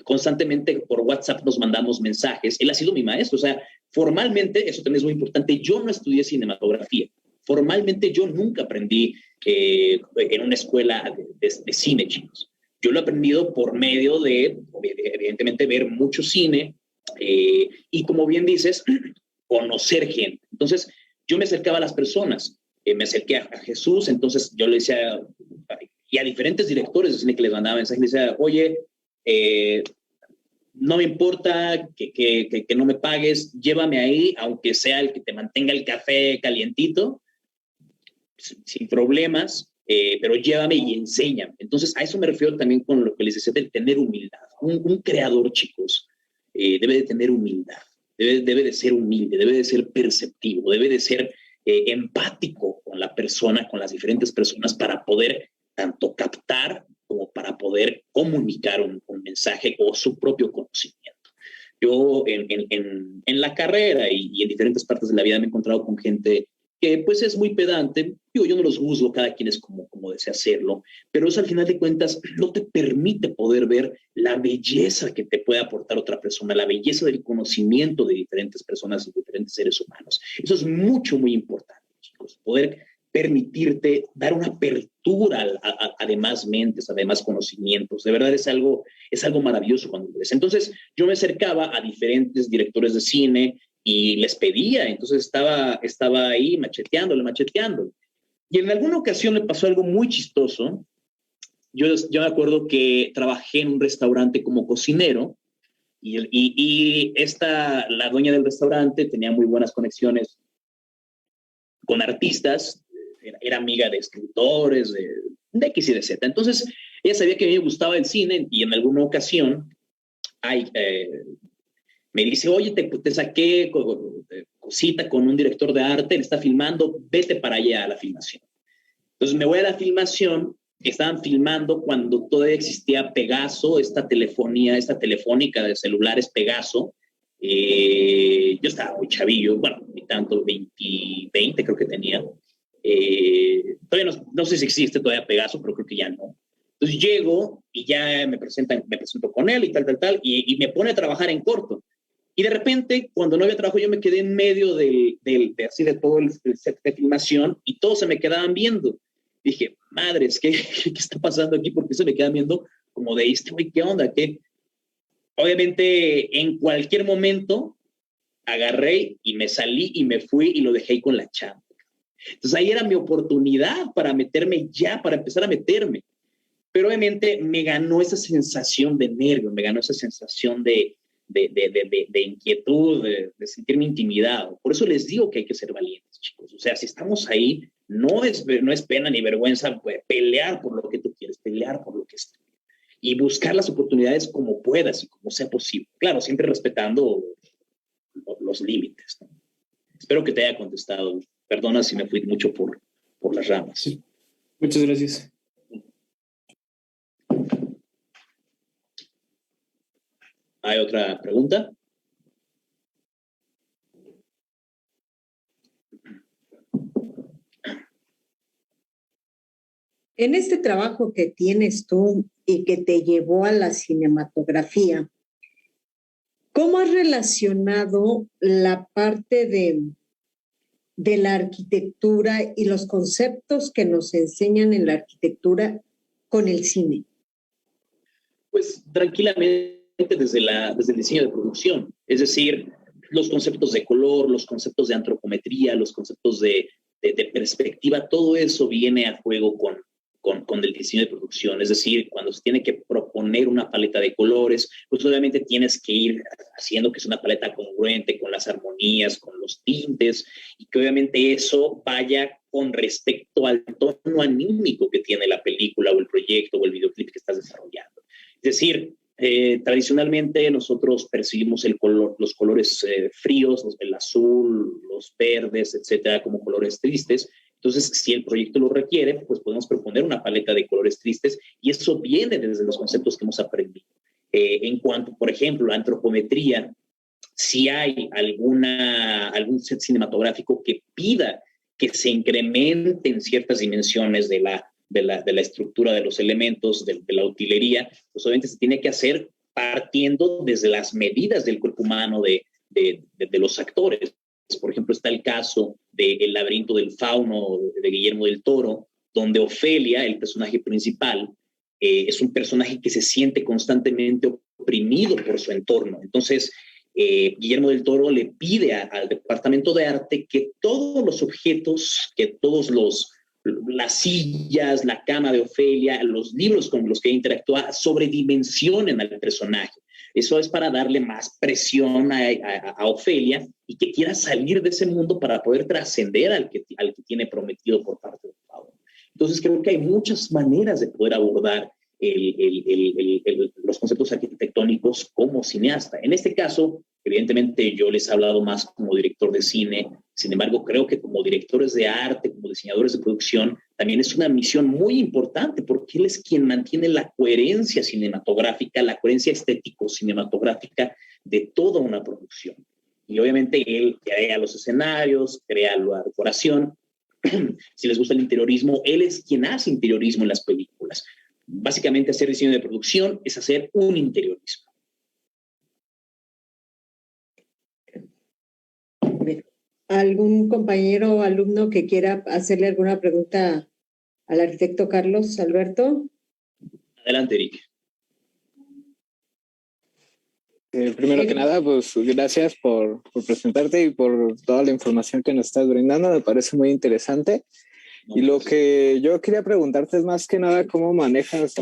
constantemente por WhatsApp nos mandamos mensajes. Él ha sido mi maestro, o sea, formalmente, eso también es muy importante, yo no estudié cinematografía. Formalmente yo nunca aprendí en una escuela de cine, chicos. Yo lo he aprendido por medio de, evidentemente, ver mucho cine y, como bien dices, conocer gente. Entonces, yo me acercaba a las personas, me acerqué a Jesús, entonces yo le decía, y a diferentes directores de cine que les mandaba mensajes, le decía, oye, no me importa que no me pagues, llévame ahí, aunque sea el que te mantenga el café calientito, sin problemas, pero llévame y enséñame. Entonces, a eso me refiero también con lo que les decía de tener humildad. Un creador, chicos, debe de tener humildad, debe de ser humilde, debe de ser perceptivo, debe de ser empático con la persona, con las diferentes personas, para poder tanto captar como para poder comunicar un mensaje o su propio conocimiento. Yo en la carrera y en diferentes partes de la vida me he encontrado con gente que pues es muy pedante. Yo no los juzgo, cada quien es como desea hacerlo, pero eso al final de cuentas no te permite poder ver la belleza que te puede aportar otra persona, la belleza del conocimiento de diferentes personas y diferentes seres humanos. Eso es muy importante, chicos, poder permitirte dar una apertura a demás mentes, a demás conocimientos. De verdad es algo maravilloso cuando lo ves. Entonces yo me acercaba a diferentes directores de cine y les pedía, entonces estaba ahí macheteándole. Y en alguna ocasión me pasó algo muy chistoso. Yo me acuerdo que trabajé en un restaurante como cocinero y la dueña del restaurante tenía muy buenas conexiones con artistas, era amiga de escritores, de X y de Z. Entonces, ella sabía que a mí me gustaba el cine y en alguna ocasión me dice, oye, te saqué cita con un director de arte, él está filmando, vete para allá a la filmación. Entonces me voy a la filmación, estaban filmando cuando todavía existía Pegaso, esta telefónica de celulares Pegaso. Yo estaba muy chavillo, bueno, ni tanto, 20 creo que tenía. Todavía no sé si existe todavía Pegaso, pero creo que ya no. Entonces llego y ya me presento con él y tal, y me pone a trabajar en corto. Y de repente, cuando no había trabajo, yo me quedé en medio de todo el set de filmación y todos se me quedaban viendo. Dije, madres, ¿qué está pasando aquí? ¿Por qué se me quedan viendo como de este güey? ¿Qué onda? ¿Qué? Obviamente, en cualquier momento, agarré y me salí y me fui y lo dejé ahí con la chamba. Entonces ahí era mi oportunidad para empezar a meterme. Pero obviamente me ganó esa sensación de nervio, me ganó esa sensación de inquietud, de sentirme intimidado. Por eso les digo que hay que ser valientes, chicos. O sea, si estamos ahí, no es pena ni vergüenza pelear por lo que tú quieres, pelear por lo que es tuyo. Y buscar las oportunidades como puedas y como sea posible. Claro, siempre respetando los límites, ¿no? Espero que te haya contestado. Perdona si me fui mucho por las ramas. Sí. Muchas gracias. ¿Hay otra pregunta? En este trabajo que tienes tú y que te llevó a la cinematografía, ¿cómo has relacionado la parte de la arquitectura y los conceptos que nos enseñan en la arquitectura con el cine? Pues tranquilamente desde el diseño de producción, es decir, los conceptos de color, los conceptos de antropometría, los conceptos de perspectiva, todo eso viene a juego con el diseño de producción. Es decir, cuando se tiene que proponer una paleta de colores, pues obviamente tienes que ir haciendo que es una paleta congruente con las armonías, con los tintes, y que obviamente eso vaya con respecto al tono anímico que tiene la película o el proyecto o el videoclip que estás desarrollando. Es decir, tradicionalmente nosotros percibimos los colores fríos, el azul, los verdes, etcétera, como colores tristes. Entonces, si el proyecto lo requiere, pues podemos proponer una paleta de colores tristes y eso viene desde los conceptos que hemos aprendido. En cuanto, por ejemplo, a antropometría, si hay algún set cinematográfico que pida que se incrementen ciertas dimensiones de la estructura de los elementos, de la utilería, pues obviamente se tiene que hacer partiendo desde las medidas del cuerpo humano de los actores. Por ejemplo, está el caso de El laberinto del fauno de Guillermo del Toro, donde Ofelia, el personaje principal, es un personaje que se siente constantemente oprimido por su entorno. Entonces, Guillermo del Toro le pide al departamento de arte que todos los objetos, que las sillas, la cama de Ofelia, los libros con los que interactúa, sobredimensionen al personaje. Eso es para darle más presión a Ofelia y que quiera salir de ese mundo para poder trascender al que tiene prometido por parte del fauno. Entonces creo que hay muchas maneras de poder abordar los conceptos arquitectónicos como cineasta. En este caso, evidentemente yo les he hablado más como director de cine, sin embargo creo que como directores de arte, como diseñadores de producción, también es una misión muy importante porque él es quien mantiene la coherencia cinematográfica, la coherencia estético-cinematográfica de toda una producción. Y obviamente él crea los escenarios, crea la decoración. Si les gusta el interiorismo, él es quien hace interiorismo en las películas. Básicamente hacer diseño de producción es hacer un interiorismo. ¿Algún compañero o alumno que quiera hacerle alguna pregunta al arquitecto Carlos Alberto? Adelante, Eric. Primero que nada, pues gracias por presentarte y por toda la información que nos estás brindando. Me parece muy interesante. Y lo que yo quería preguntarte es más que nada cómo manejas,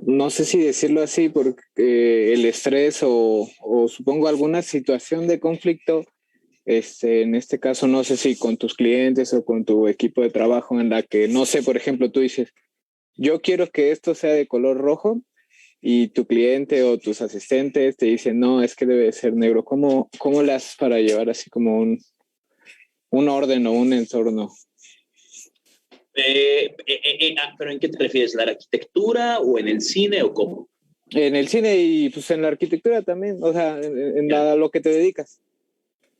no sé si decirlo así, porque el estrés o supongo alguna situación de conflicto, en este caso no sé si con tus clientes o con tu equipo de trabajo en la que, no sé, por ejemplo, tú dices, yo quiero que esto sea de color rojo y tu cliente o tus asistentes te dicen, no, es que debe ser negro. ¿Cómo le haces para llevar así como un orden o un entorno? ¿Pero en qué te refieres? ¿La arquitectura o en el cine o cómo? En el cine y pues en la arquitectura también, o sea, a lo que te dedicas.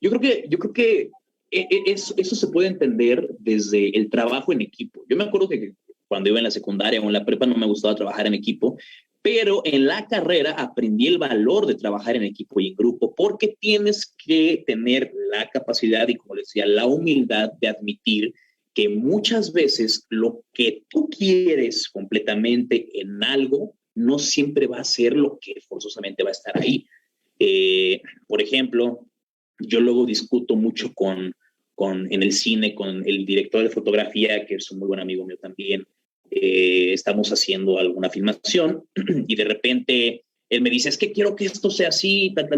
Yo creo que eso se puede entender desde el trabajo en equipo. Yo me acuerdo que cuando iba en la secundaria o en la prepa no me gustaba trabajar en equipo, pero en la carrera aprendí el valor de trabajar en equipo y en grupo porque tienes que tener la capacidad y, como les decía, la humildad de admitir que muchas veces lo que tú quieres completamente en algo no siempre va a ser lo que forzosamente va a estar ahí. Por ejemplo, yo luego discuto mucho en el cine con el director de fotografía, que es un muy buen amigo mío también. Estamos haciendo alguna filmación y de repente él me dice, es que quiero que esto sea así, tal.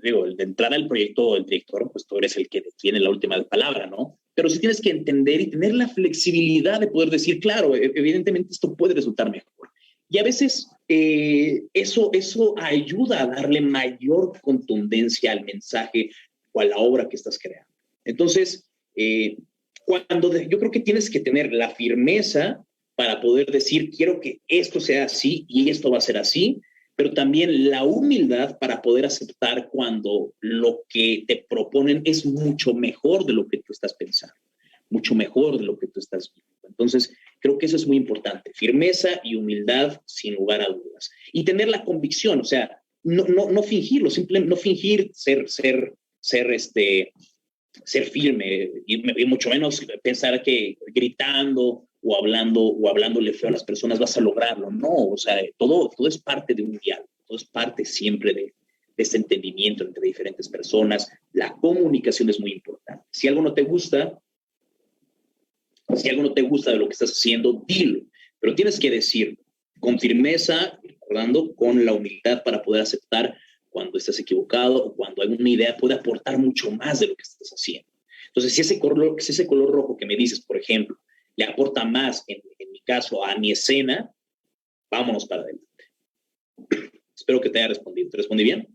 Digo, de entrada el proyecto, el director, pues tú eres el que tiene la última palabra, ¿no? Pero sí tienes que entender y tener la flexibilidad de poder decir, claro, evidentemente esto puede resultar mejor. Y a veces eso ayuda a darle mayor contundencia al mensaje o a la obra que estás creando. Entonces, yo creo que tienes que tener la firmeza para poder decir, quiero que esto sea así y esto va a ser así, pero también la humildad para poder aceptar cuando lo que te proponen es mucho mejor de lo que tú estás pensando, mucho mejor de lo que tú estás viendo. Entonces, Creo que eso es muy importante. Firmeza y humildad, sin lugar a dudas. Y tener la convicción, o sea, no fingirlo, simplemente no fingir ser firme y mucho menos pensar que gritando o hablándole feo a las personas vas a lograrlo. No, o sea, todo es parte de un diálogo, todo es parte siempre de ese entendimiento entre diferentes personas. La comunicación es muy importante. Si algo no te gusta de lo que estás haciendo, dilo, pero tienes que decirlo con firmeza, recordando, con la humildad para poder aceptar cuando estás equivocado o cuando alguna idea puede aportar mucho más de lo que estás haciendo. Entonces, si ese color rojo que me dices, por ejemplo, le aporta más, en mi caso, a mi escena, vámonos para adelante. Espero que te haya respondido. ¿Te respondí bien?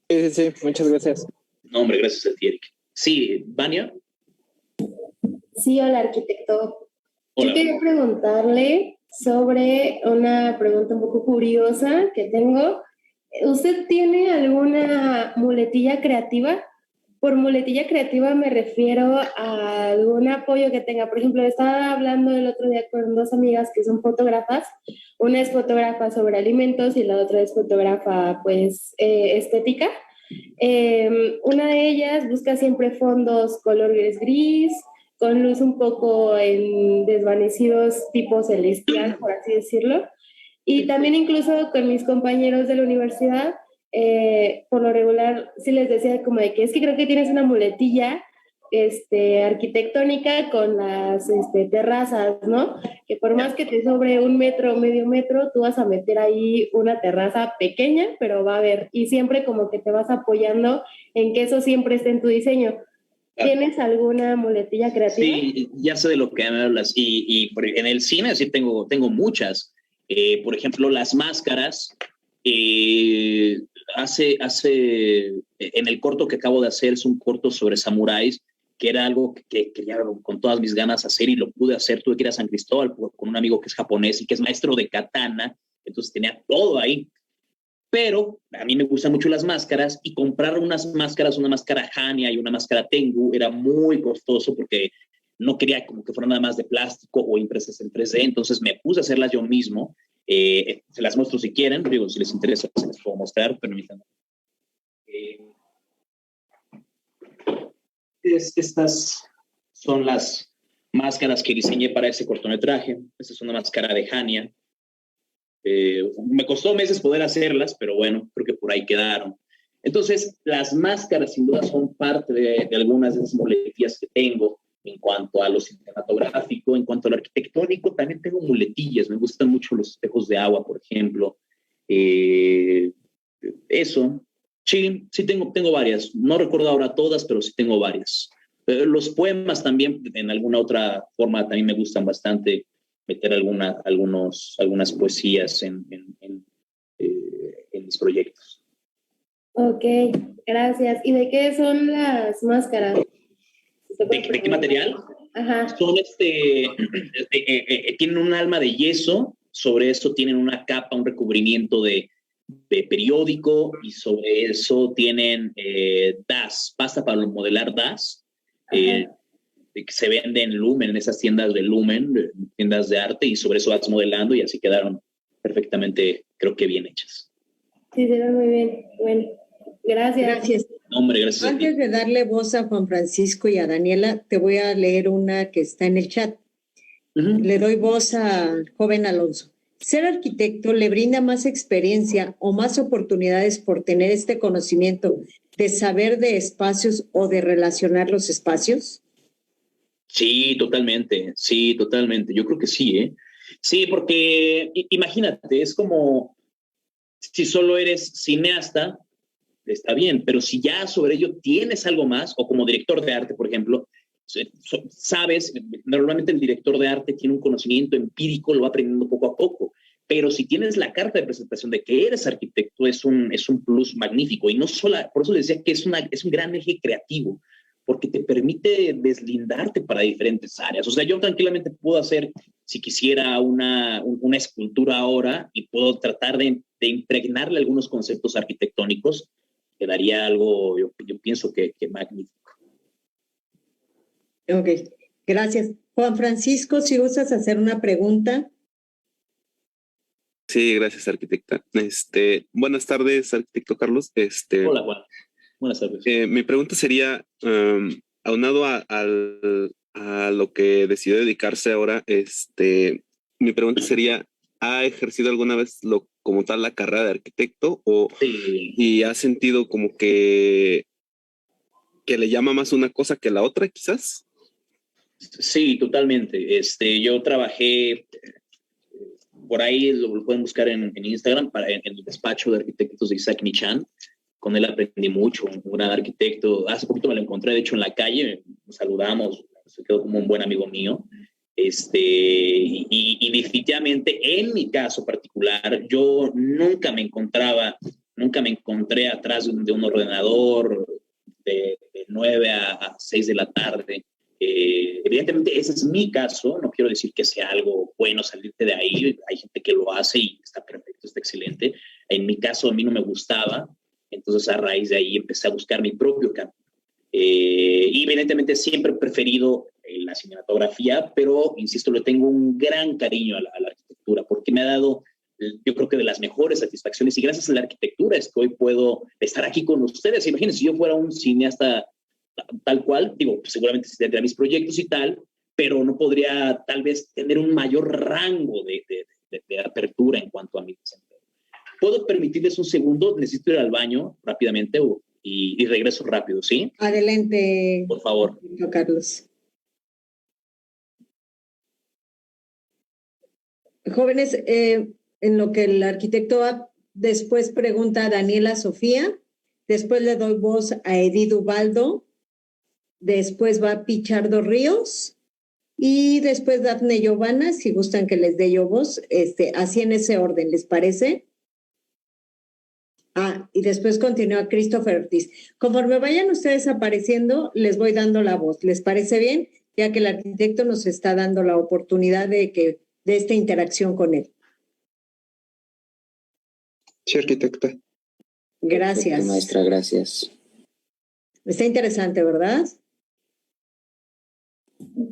Sí, muchas gracias. No, hombre, gracias a ti, Eric. Sí, Vania. Sí, hola, arquitecto. Hola. Yo quería preguntarle sobre una pregunta un poco curiosa que tengo. ¿Usted tiene alguna muletilla creativa? Por muletilla creativa me refiero a algún apoyo que tenga. Por ejemplo, estaba hablando el otro día con dos amigas que son fotógrafas. Una es fotógrafa sobre alimentos y la otra es fotógrafa, pues, estética. Una de ellas busca siempre fondos color gris, con luz un poco en desvanecidos tipo celestial, por así decirlo. Y también incluso con mis compañeros de la universidad, por lo regular sí les decía como de que es que creo que tienes una muletilla arquitectónica con las terrazas, ¿no? Que por más que te sobre 1 metro o medio metro, tú vas a meter ahí una terraza pequeña, pero va a haber, y siempre como que te vas apoyando en que eso siempre esté en tu diseño. ¿Tienes alguna muletilla creativa? Sí, ya sé de lo que me hablas. Y en el cine sí tengo muchas. Por ejemplo, las máscaras. En el corto que acabo de hacer, es un corto sobre samuráis, que era algo que quería con todas mis ganas hacer y lo pude hacer. Tuve que ir a San Cristóbal con un amigo que es japonés y que es maestro de katana, entonces tenía todo ahí. Pero a mí me gustan mucho las máscaras y comprar unas máscaras, una máscara Hania y una máscara Tengu, era muy costoso porque no quería como que fueran nada más de plástico o impresas en 3D, entonces me puse a hacerlas yo mismo. Se las muestro si quieren, digo, si les interesa se les puedo mostrar, permítanme. Estas son las máscaras que diseñé para ese cortometraje. Esta es una máscara de Hania. Me costó meses poder hacerlas, pero bueno, creo que por ahí quedaron. Entonces, las máscaras sin duda son parte de algunas de esas muletillas que tengo en cuanto a lo cinematográfico. En cuanto a lo arquitectónico, también tengo muletillas. Me gustan mucho los espejos de agua, por ejemplo. Eso. Sí, tengo varias. No recuerdo ahora todas, pero sí tengo varias. Los poemas también, en alguna otra forma, también me gustan bastante. Meter algunas poesías en mis proyectos. Ok, gracias. ¿Y de qué son las máscaras? ¿De qué material? Ajá. Son tienen un alma de yeso, sobre eso tienen una capa, un recubrimiento de periódico, y sobre eso tienen DAS, pasta para modelar DAS, que se vende en Lumen, en esas tiendas de Lumen, tiendas de arte, y sobre eso vas modelando y así quedaron perfectamente, creo que bien hechas. Sí, se ve muy bien. Bueno, gracias. Gracias. No, hombre, gracias. Antes de darle voz a Juan Francisco y a Daniela, te voy a leer una que está en el chat. Le doy voz al joven Alonso. ¿Ser arquitecto le brinda más experiencia o más oportunidades por tener este conocimiento de saber de espacios o de relacionar los espacios? Sí, totalmente. Sí, totalmente. Yo creo que sí, ¿eh? Sí, porque imagínate, es como si solo eres cineasta, está bien, pero si ya sobre ello tienes algo más, o como director de arte, por ejemplo, sabes, normalmente el director de arte tiene un conocimiento empírico, lo va aprendiendo poco a poco, pero si tienes la carta de presentación de que eres arquitecto, es un plus magnífico, y no solo, por eso les decía que es un gran eje creativo, porque te permite deslindarte para diferentes áreas. O sea, yo tranquilamente puedo hacer, si quisiera, una escultura ahora, y puedo tratar de impregnarle algunos conceptos arquitectónicos, quedaría algo, yo pienso que magnífico. Ok, gracias. Juan Francisco, si gustas hacer una pregunta. Sí, gracias, arquitecta. Buenas tardes, arquitecto Carlos. Hola, Juan. Buenas tardes. Mi pregunta sería, aunado a lo que decidió dedicarse ahora, mi pregunta sería, ¿ha ejercido alguna vez como tal la carrera de arquitecto Sí. y ha sentido como que le llama más una cosa que la otra, quizás? Sí, totalmente. Yo trabajé por ahí, lo pueden buscar en Instagram, en el despacho de arquitectos de Isaac Nichan. Con él aprendí mucho, un gran arquitecto. Hace poquito me lo encontré, de hecho, en la calle, nos saludamos, se quedó como un buen amigo mío. Y definitivamente, en mi caso particular, yo nunca me encontré atrás de un ordenador de 9 a 6 de la tarde. Evidentemente, ese es mi caso. No quiero decir que sea algo bueno salirte de ahí. Hay gente que lo hace y está perfecto, está excelente. En mi caso, a mí no me gustaba. Entonces, a raíz de ahí empecé a buscar mi propio camino. Y evidentemente siempre he preferido la cinematografía, pero, insisto, le tengo un gran cariño a la arquitectura, porque me ha dado, yo creo que de las mejores satisfacciones, y gracias a la arquitectura es que hoy puedo estar aquí con ustedes. Imagínense, si yo fuera un cineasta tal cual, digo, pues seguramente tendría mis proyectos y tal, pero no podría tal vez tener un mayor rango de apertura en cuanto a mi desempeño. ¿Puedo permitirles un segundo? Necesito ir al baño rápidamente y regreso rápido, ¿sí? Adelante, por favor. Carlos. Jóvenes, en lo que el arquitecto después pregunta a Daniela Sofía, después le doy voz a Edith Ubaldo, después va Pichardo Ríos y después Dafne Giovanna, si gustan que les dé yo voz, así en ese orden, ¿les parece? Y después continúa Christopher Ortiz. Conforme vayan ustedes apareciendo, les voy dando la voz. ¿Les parece bien? Ya que el arquitecto nos está dando la oportunidad de esta interacción con él. Sí, arquitecta. Gracias. Perfecto, maestra, gracias. Está interesante, ¿verdad?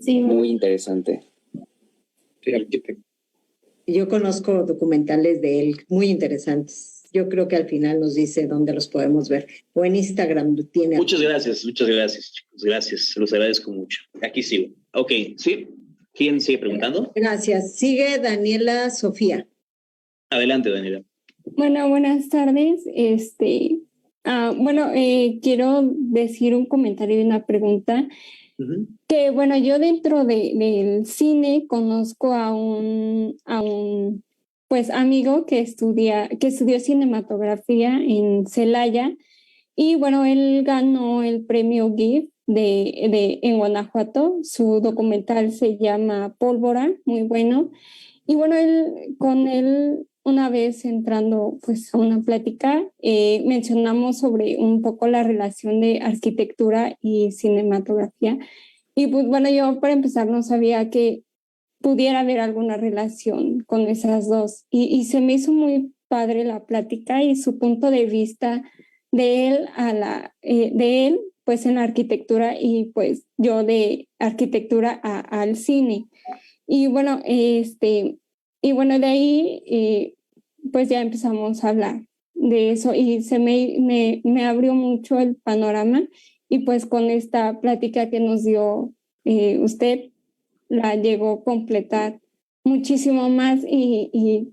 Sí. Muy interesante. Sí, arquitecta. Yo conozco documentales de él muy interesantes. Yo creo que al final nos dice dónde los podemos ver. O en Instagram lo tiene. Muchas gracias, chicos. Gracias, se los agradezco mucho. Aquí sigo. Ok, ¿sí? ¿Quién sigue preguntando? Gracias. Sigue Daniela Sofía. Adelante, Daniela. Bueno, buenas tardes. Quiero decir un comentario y una pregunta. Uh-huh. Que bueno, yo dentro del cine conozco a un pues amigo que estudió cinematografía en Celaya y bueno, él ganó el premio GIF en Guanajuato. Su documental se llama Pólvora, muy bueno. Y bueno, con él una vez entrando pues a una plática, mencionamos sobre un poco la relación de arquitectura y cinematografía. Y pues bueno, yo para empezar no sabía que pudiera haber alguna relación con esas dos. Y se me hizo muy padre la plática y su punto de vista de él pues en la arquitectura y pues yo de arquitectura al cine. Y bueno, de ahí pues ya empezamos a hablar de eso y se me abrió mucho el panorama y pues con esta plática que nos dio usted la llegó a completar muchísimo más y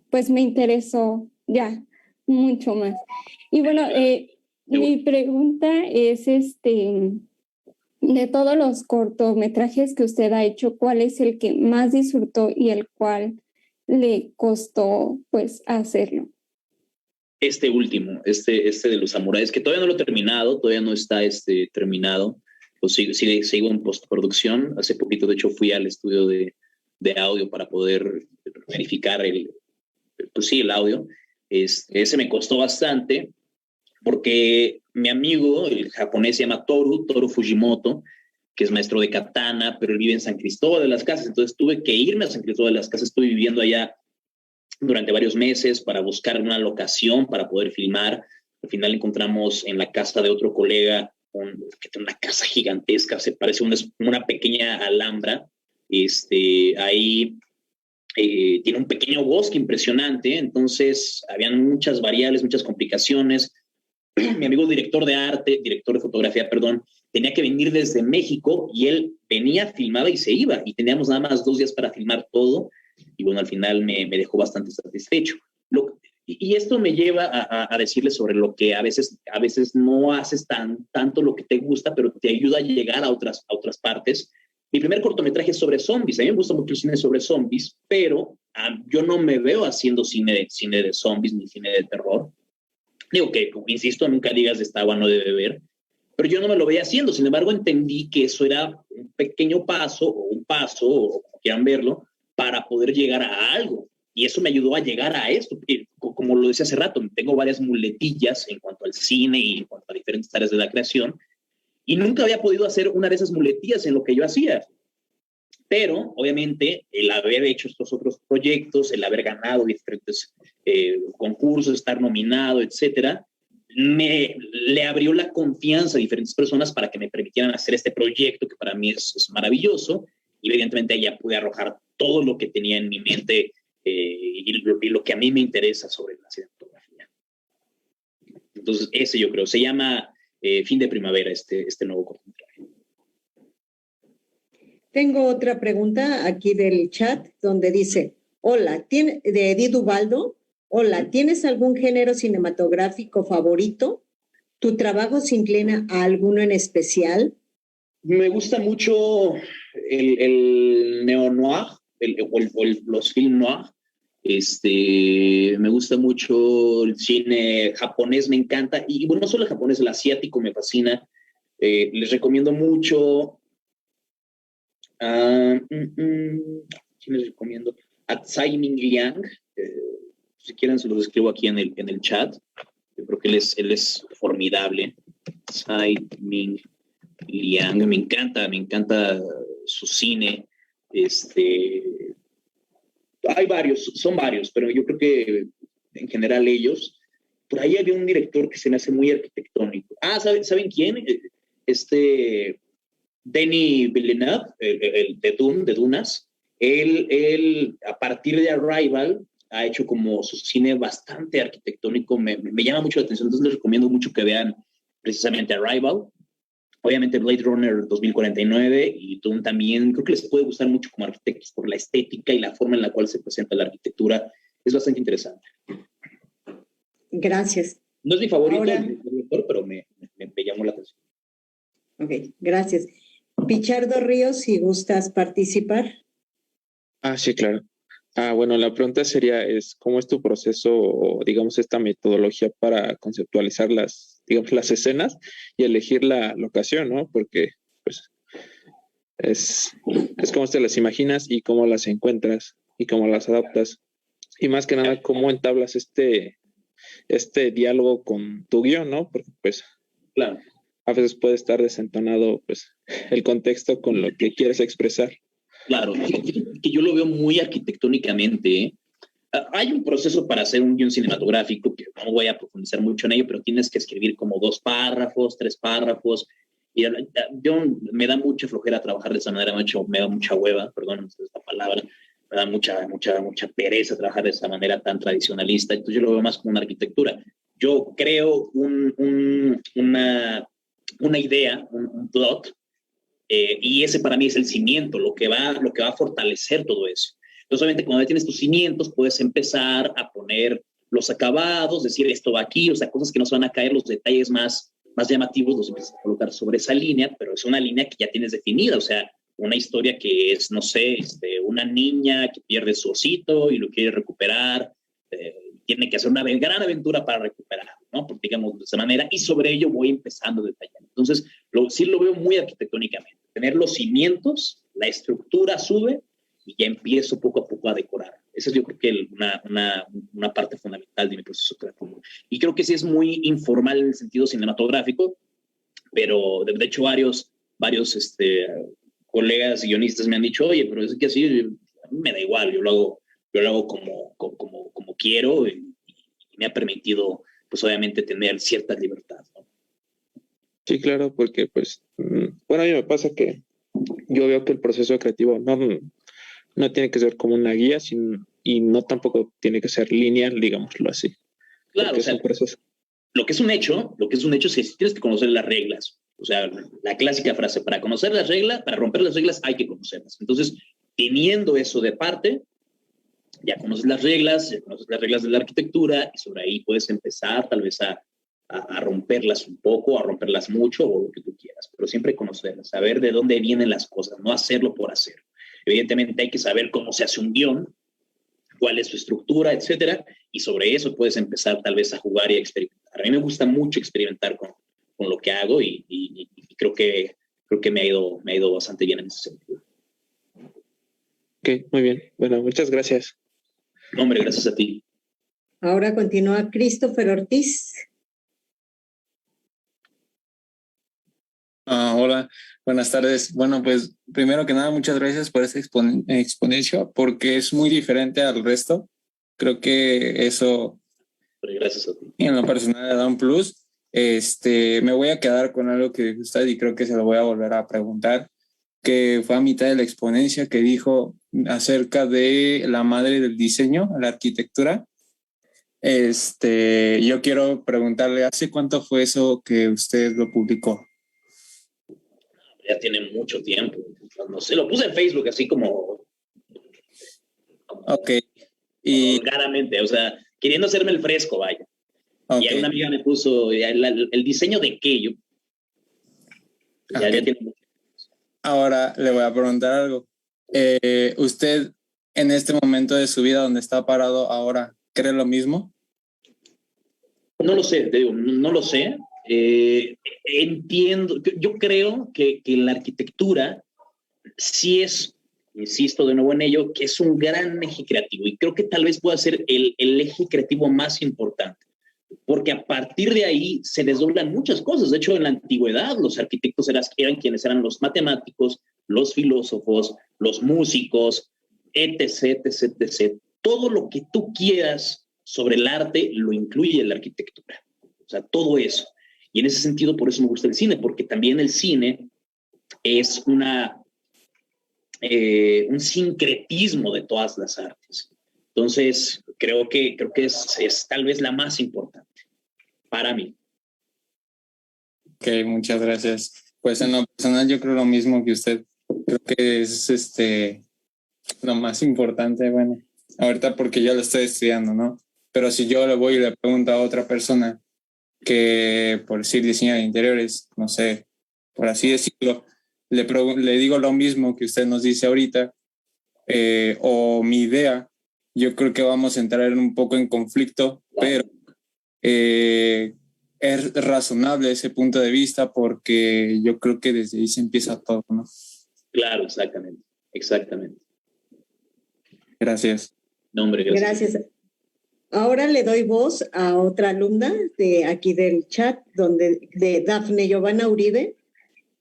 pues me interesó ya mucho más. Y bueno, mi pregunta es de todos los cortometrajes que usted ha hecho, ¿cuál es el que más disfrutó y el cual le costó pues hacerlo? Este último, de los samuráis, que todavía no lo he terminado, todavía no está terminado. Pues sigo en postproducción. Hace poquito, de hecho, fui al estudio de audio para poder verificar el audio. Ese me costó bastante porque mi amigo, el japonés, se llama Toru Fujimoto, que es maestro de katana, pero él vive en San Cristóbal de las Casas. Entonces tuve que irme a San Cristóbal de las Casas. Estuve viviendo allá durante varios meses para buscar una locación para poder filmar. Al final encontramos en la casa de otro colega que tiene una casa gigantesca, se parece una pequeña Alhambra, Ahí tiene un pequeño bosque impresionante, entonces habían muchas variables, muchas complicaciones. Mi amigo director de fotografía, tenía que venir desde México y él venía, filmaba y se iba. Y teníamos nada más 2 días para filmar todo. Y bueno, al final me dejó bastante satisfecho. Y esto me lleva a decirles sobre lo que a veces no haces tanto lo que te gusta, pero te ayuda a llegar a otras partes. Mi primer cortometraje es sobre zombies. A mí me gusta mucho el cine sobre zombies, pero yo no me veo haciendo cine de zombies ni cine de terror. Digo que, insisto, nunca digas de esta agua no debe beber, pero yo no me lo veía haciendo. Sin embargo, entendí que eso era un pequeño paso, o como quieran verlo, para poder llegar a algo. Y eso me ayudó a llegar a esto. Como lo decía hace rato, tengo varias muletillas en cuanto al cine y en cuanto a diferentes áreas de la creación, y nunca había podido hacer una de esas muletillas en lo que yo hacía. Pero, obviamente, el haber hecho estos otros proyectos, el haber ganado diferentes concursos, estar nominado, etcétera, le abrió la confianza a diferentes personas para que me permitieran hacer este proyecto que para mí es maravilloso. Y evidentemente ya pude arrojar todo lo que tenía en mi mente y lo que a mí me interesa sobre la cinematografía. Entonces, ese yo creo, se llama Fin de Primavera, este nuevo cortometraje. Tengo otra pregunta aquí del chat donde dice, hola, de Edith Ubaldo, hola, ¿tienes algún género cinematográfico favorito? ¿Tu trabajo se inclina a alguno en especial? Me gusta mucho el neo-noir, los film noir. Me gusta mucho el cine japonés, me encanta. Y bueno, no solo el japonés, el asiático me fascina. Les recomiendo mucho... ¿quién les recomiendo? A Tsai Ming Liang. Si quieren se los escribo aquí en el chat. Yo creo que él es formidable. Tsai Ming Liang, me encanta su cine. Hay son varios, pero yo creo que en general ellos. Por ahí había un director que se me hace muy arquitectónico. ¿Saben quién? Denis Villeneuve, el de Dunas. Él, a partir de Arrival, ha hecho como su cine bastante arquitectónico. Me llama mucho la atención, entonces les recomiendo mucho que vean precisamente Arrival. Obviamente Blade Runner 2049 y Dune también. Creo que les puede gustar mucho como arquitectos por la estética y la forma en la cual se presenta la arquitectura. Es bastante interesante. Gracias. No es mi favorito, pero me llamó la atención. Ok, gracias. Pichardo Ríos, si gustas participar. Sí, claro. Bueno, la pregunta sería, ¿cómo es tu proceso o, digamos, esta metodología para conceptualizar las escenas y elegir la locación, ¿no? Porque, pues, es cómo te las imaginas y cómo las encuentras y cómo las adaptas. Y más que nada, cómo entablas este diálogo con tu guión, ¿no? Porque, pues, claro, a veces puede estar desentonado, pues, el contexto con lo que quieres expresar. Claro, que yo lo veo muy arquitectónicamente. Hay un proceso para hacer un guión cinematográfico que no voy a profundizar mucho en ello, pero tienes que escribir como 2 párrafos, 3 párrafos. Y me da mucha flojera trabajar de esa manera, me da mucha hueva, perdón esta palabra, me da mucha pereza trabajar de esa manera tan tradicionalista. Entonces yo lo veo más como una arquitectura. Yo creo una idea, un plot, y ese para mí es el cimiento, lo que va a fortalecer todo eso. Entonces, obviamente, cuando ya tienes tus cimientos, puedes empezar a poner los acabados, decir esto va aquí, o sea, cosas que no se van a caer, los detalles más llamativos los empiezas a colocar sobre esa línea, pero es una línea que ya tienes definida, o sea, una historia que es, no sé, una niña que pierde su osito y lo quiere recuperar, tiene que hacer una gran aventura para recuperarlo, ¿no? Porque, digamos, de esa manera, y sobre ello voy empezando a detallar. Entonces, sí lo veo muy arquitectónicamente. Tener los cimientos, la estructura sube y ya empiezo poco a poco a decorar. Esa es yo creo que una parte fundamental de mi proceso creativo. Y creo que sí es muy informal en el sentido cinematográfico, pero de hecho varios colegas guionistas me han dicho, oye, pero es que así a mí me da igual, yo lo hago como quiero y me ha permitido, pues obviamente, tener cierta libertad, ¿no? Sí, claro, porque pues, bueno, a mí me pasa que yo veo que el proceso creativo no tiene que ser como una guía, y no tampoco tiene que ser lineal, digámoslo así. Claro, o sea, lo que es un hecho es que tienes que conocer las reglas. O sea, la clásica frase, para conocer las reglas, para romper las reglas hay que conocerlas. Entonces, teniendo eso de parte, ya conoces las reglas de la arquitectura, y sobre ahí puedes empezar tal vez a romperlas un poco, a romperlas mucho, o lo que tú quieras, pero siempre conocerlas, saber de dónde vienen las cosas, no hacerlo por hacer. Evidentemente hay que saber cómo se hace un guión, cuál es su estructura, etcétera, y sobre eso puedes empezar tal vez a jugar y a experimentar. A mí me gusta mucho experimentar con lo que hago, y creo que me ha ido bastante bien en ese sentido. Ok, muy bien. Bueno, muchas gracias. No, hombre, gracias a ti. Ahora continúa Christopher Ortiz. Hola, buenas tardes. Bueno, pues primero que nada, muchas gracias por esta exponencia, porque es muy diferente al resto. Creo que eso, gracias a ti, en lo personal, le da un plus. Me voy a quedar con algo que dijo usted y creo que se lo voy a volver a preguntar, que fue a mitad de la exponencia, que dijo acerca de la madre del diseño, la arquitectura. Yo quiero preguntarle, ¿hace cuánto fue eso que usted lo publicó? Ya tiene mucho tiempo. No sé, lo puse en Facebook así como ok. Y vulgarmente, o sea, queriendo hacerme el fresco, vaya. Okay. Y ahí una amiga me puso el diseño de qué, yo. Ya tiene mucho. Ahora le voy a preguntar algo. ¿Usted en este momento de su vida donde está parado ahora, cree lo mismo? No lo sé, te digo, no lo sé. Entiendo, yo creo que la arquitectura sí es, insisto de nuevo en ello, que es un gran eje creativo, y creo que tal vez pueda ser el eje creativo más importante, porque a partir de ahí se desdoblan muchas cosas. De hecho, en la antigüedad los arquitectos eran quienes eran los matemáticos, los filósofos, los músicos, etc., etc., etc. Todo lo que tú quieras sobre el arte lo incluye la arquitectura. O sea, todo eso. Y en ese sentido, por eso me gusta el cine, porque también el cine es un sincretismo de todas las artes. Entonces, creo que es tal vez la más importante para mí. Ok, muchas gracias. Pues en lo personal yo creo lo mismo que usted. Creo que es lo más importante, bueno, ahorita porque yo lo estoy estudiando, ¿no? Pero si yo le voy y le pregunto a otra persona que, por decir diseño de interiores, no sé, por así decirlo, le digo lo mismo que usted nos dice ahorita, o mi idea, yo creo que vamos a entrar un poco en conflicto, pero es razonable ese punto de vista, porque yo creo que desde ahí se empieza todo, ¿no? Claro, exactamente. Gracias. No, hombre, Gracias. Ahora le doy voz a otra alumna de aquí del chat, de Dafne Giovanna Uribe.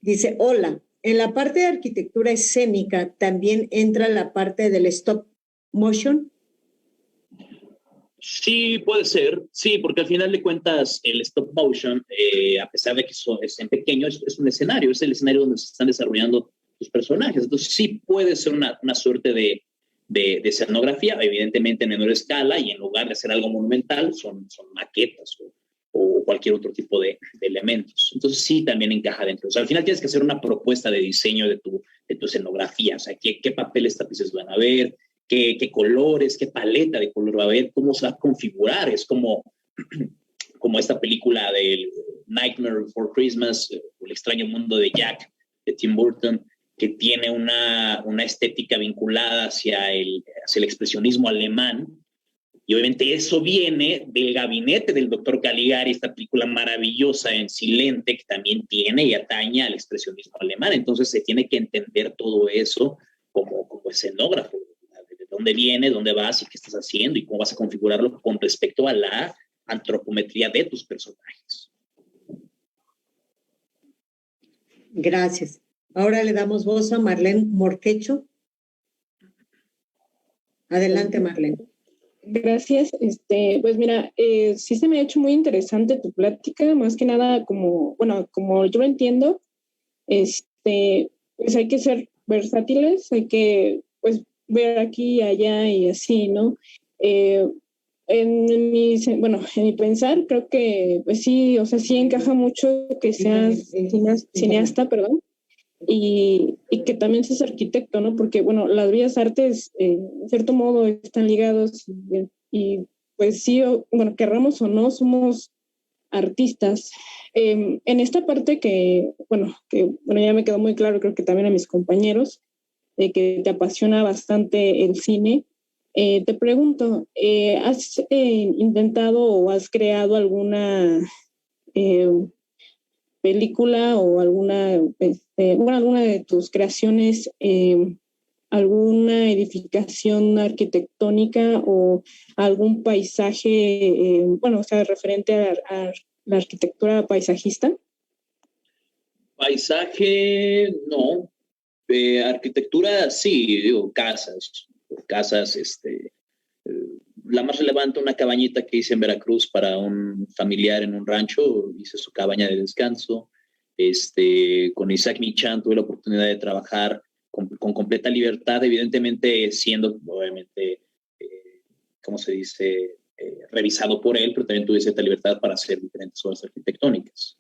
Dice, hola, en la parte de arquitectura escénica también entra la parte del stop motion. Sí, puede ser, sí, porque al final de cuentas el stop motion, a pesar de que es en pequeño, es un escenario, es el escenario donde se están desarrollando los personajes. Entonces sí puede ser una suerte de escenografía, evidentemente en menor escala, y en lugar de ser algo monumental, son maquetas o cualquier otro tipo de elementos. Entonces sí, también encaja dentro. O sea, al final tienes que hacer una propuesta de diseño de tu escenografía, o sea, qué papeles tapices van a haber, qué colores, qué paleta de color va a haber, cómo se va a configurar. Es como esta película del Nightmare Before Christmas, El extraño mundo de Jack, de Tim Burton, que tiene una estética vinculada hacia el expresionismo alemán, y obviamente eso viene del gabinete del doctor Caligari, esta película maravillosa en Silente, que también tiene y atañe al expresionismo alemán. Entonces se tiene que entender todo eso como escenógrafo, de dónde viene, dónde vas y qué estás haciendo y cómo vas a configurarlo con respecto a la antropometría de tus personajes. Gracias. Ahora le damos voz a Marlene Morquecho. Adelante, Marlene. Gracias. Pues mira, sí se me ha hecho muy interesante tu plática, más que nada como yo lo entiendo, pues hay que ser versátiles, hay que pues ver aquí y allá y así, ¿no? En mi pensar, creo que pues sí, o sea, sí encaja mucho que seas cineasta, perdón, y que también seas arquitecto, ¿no? Porque, bueno, las bellas artes, en cierto modo, están ligados y pues sí, bueno, querramos o no, somos artistas. En esta parte que ya me quedó muy claro, creo que también a mis compañeros, de que te apasiona bastante el cine, te pregunto, ¿has intentado o has creado alguna película o alguna de tus creaciones, alguna edificación arquitectónica o algún paisaje, referente a la arquitectura paisajista? Paisaje, no. Arquitectura, sí, digo, casas, la más relevante, una cabañita que hice en Veracruz para un familiar en un rancho, hice su cabaña de descanso. Con Isaac Michan tuve la oportunidad de trabajar con completa libertad, evidentemente siendo, obviamente, ¿cómo se dice? Revisado por él, pero también tuve cierta libertad para hacer diferentes obras arquitectónicas.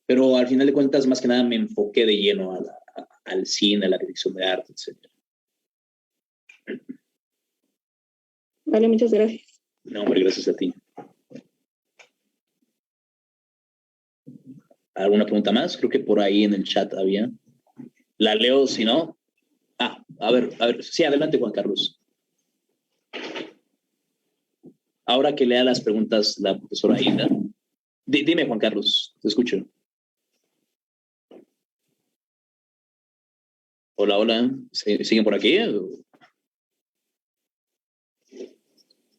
Pero al final de cuentas, más que nada, me enfoqué de lleno al cine, a la dirección de arte, etc. Vale, muchas gracias. No, hombre, gracias a ti. ¿Alguna pregunta más? Creo que por ahí en el chat había. La leo, si no. A ver. Sí, adelante, Juan Carlos. Ahora que lea las preguntas la profesora Aida. Dime, Juan Carlos, te escucho. Hola. ¿Siguen por aquí?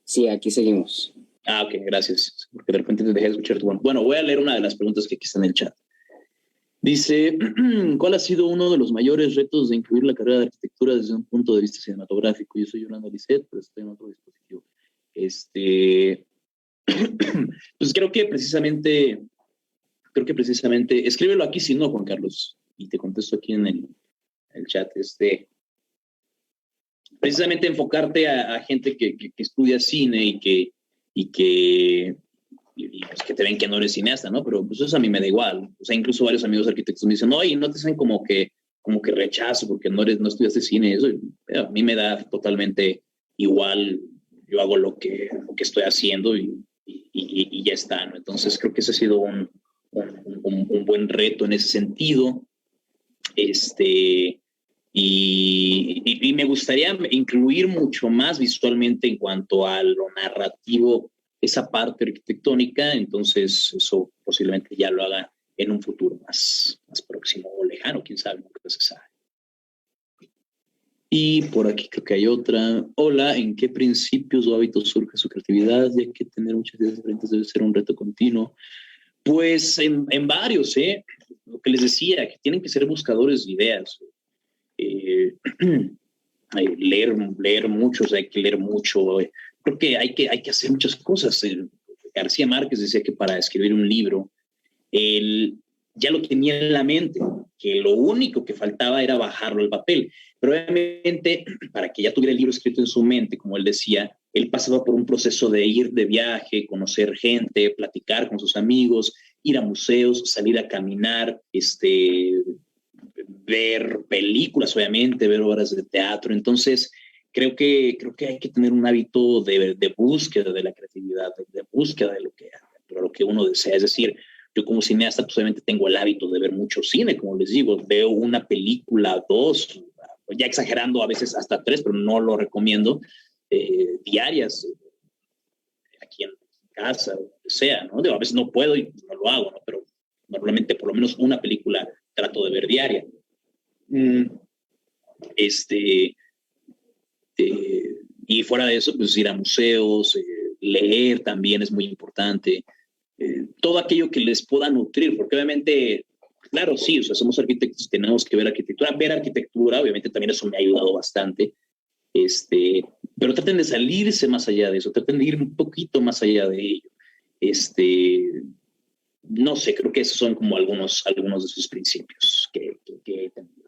Sí, aquí seguimos. Ok, gracias. Porque de repente te dejé de escuchar tu voz. Bueno, voy a leer una de las preguntas que aquí está en el chat. Dice, ¿cuál ha sido uno de los mayores retos de incluir la carrera de arquitectura desde un punto de vista cinematográfico? Yo soy Yolanda Lisset, pero estoy en otro dispositivo. Pues creo que precisamente, escríbelo aquí si no, Juan Carlos, y te contesto aquí en el chat. Precisamente enfocarte a gente que estudia cine y pues que te ven que no eres cineasta, ¿no? Pero pues eso a mí me da igual. O sea, incluso varios amigos arquitectos me dicen, oye, no te hacen como que rechazo porque no estudiaste cine. Eso a mí me da totalmente igual. Yo hago lo que estoy haciendo y ya está, ¿no? Entonces creo que ese ha sido un buen reto en ese sentido. Y me gustaría incluir mucho más visualmente en cuanto a lo narrativo esa parte arquitectónica, entonces eso posiblemente ya lo haga en un futuro más próximo o lejano, quién sabe, nunca se sabe. Y por aquí creo que hay otra. Hola, ¿en qué principios o hábitos surge su creatividad? Ya que tener muchas ideas diferentes debe ser un reto continuo. Pues en varios, lo que les decía, que tienen que ser buscadores de ideas. Leer mucho, o sea, hay que leer mucho. Creo que hay que hacer muchas cosas. García Márquez decía que para escribir un libro, él ya lo tenía en la mente, que lo único que faltaba era bajarlo al papel. Pero obviamente, para que ya tuviera el libro escrito en su mente, como él decía, él pasaba por un proceso de ir de viaje, conocer gente, platicar con sus amigos, ir a museos, salir a caminar, ver películas, obviamente, ver obras de teatro. Entonces, creo que hay que tener un hábito de búsqueda de la creatividad, de búsqueda de lo que uno desea. Es decir, yo como cineasta, pues obviamente tengo el hábito de ver mucho cine, como les digo, veo una película, 2, ya exagerando a veces hasta 3, pero no lo recomiendo, diarias, aquí en casa, o donde sea, ¿no? A veces no puedo y no lo hago, ¿no? Pero normalmente por lo menos una película trato de ver diaria. Y fuera de eso, pues ir a museos, leer también es muy importante. Todo aquello que les pueda nutrir, porque obviamente, claro, sí, o sea, somos arquitectos, tenemos que ver arquitectura, obviamente también eso me ha ayudado bastante, pero traten de salirse más allá de eso, traten de ir un poquito más allá de ello. No sé, creo que esos son como algunos de sus principios que he tenido.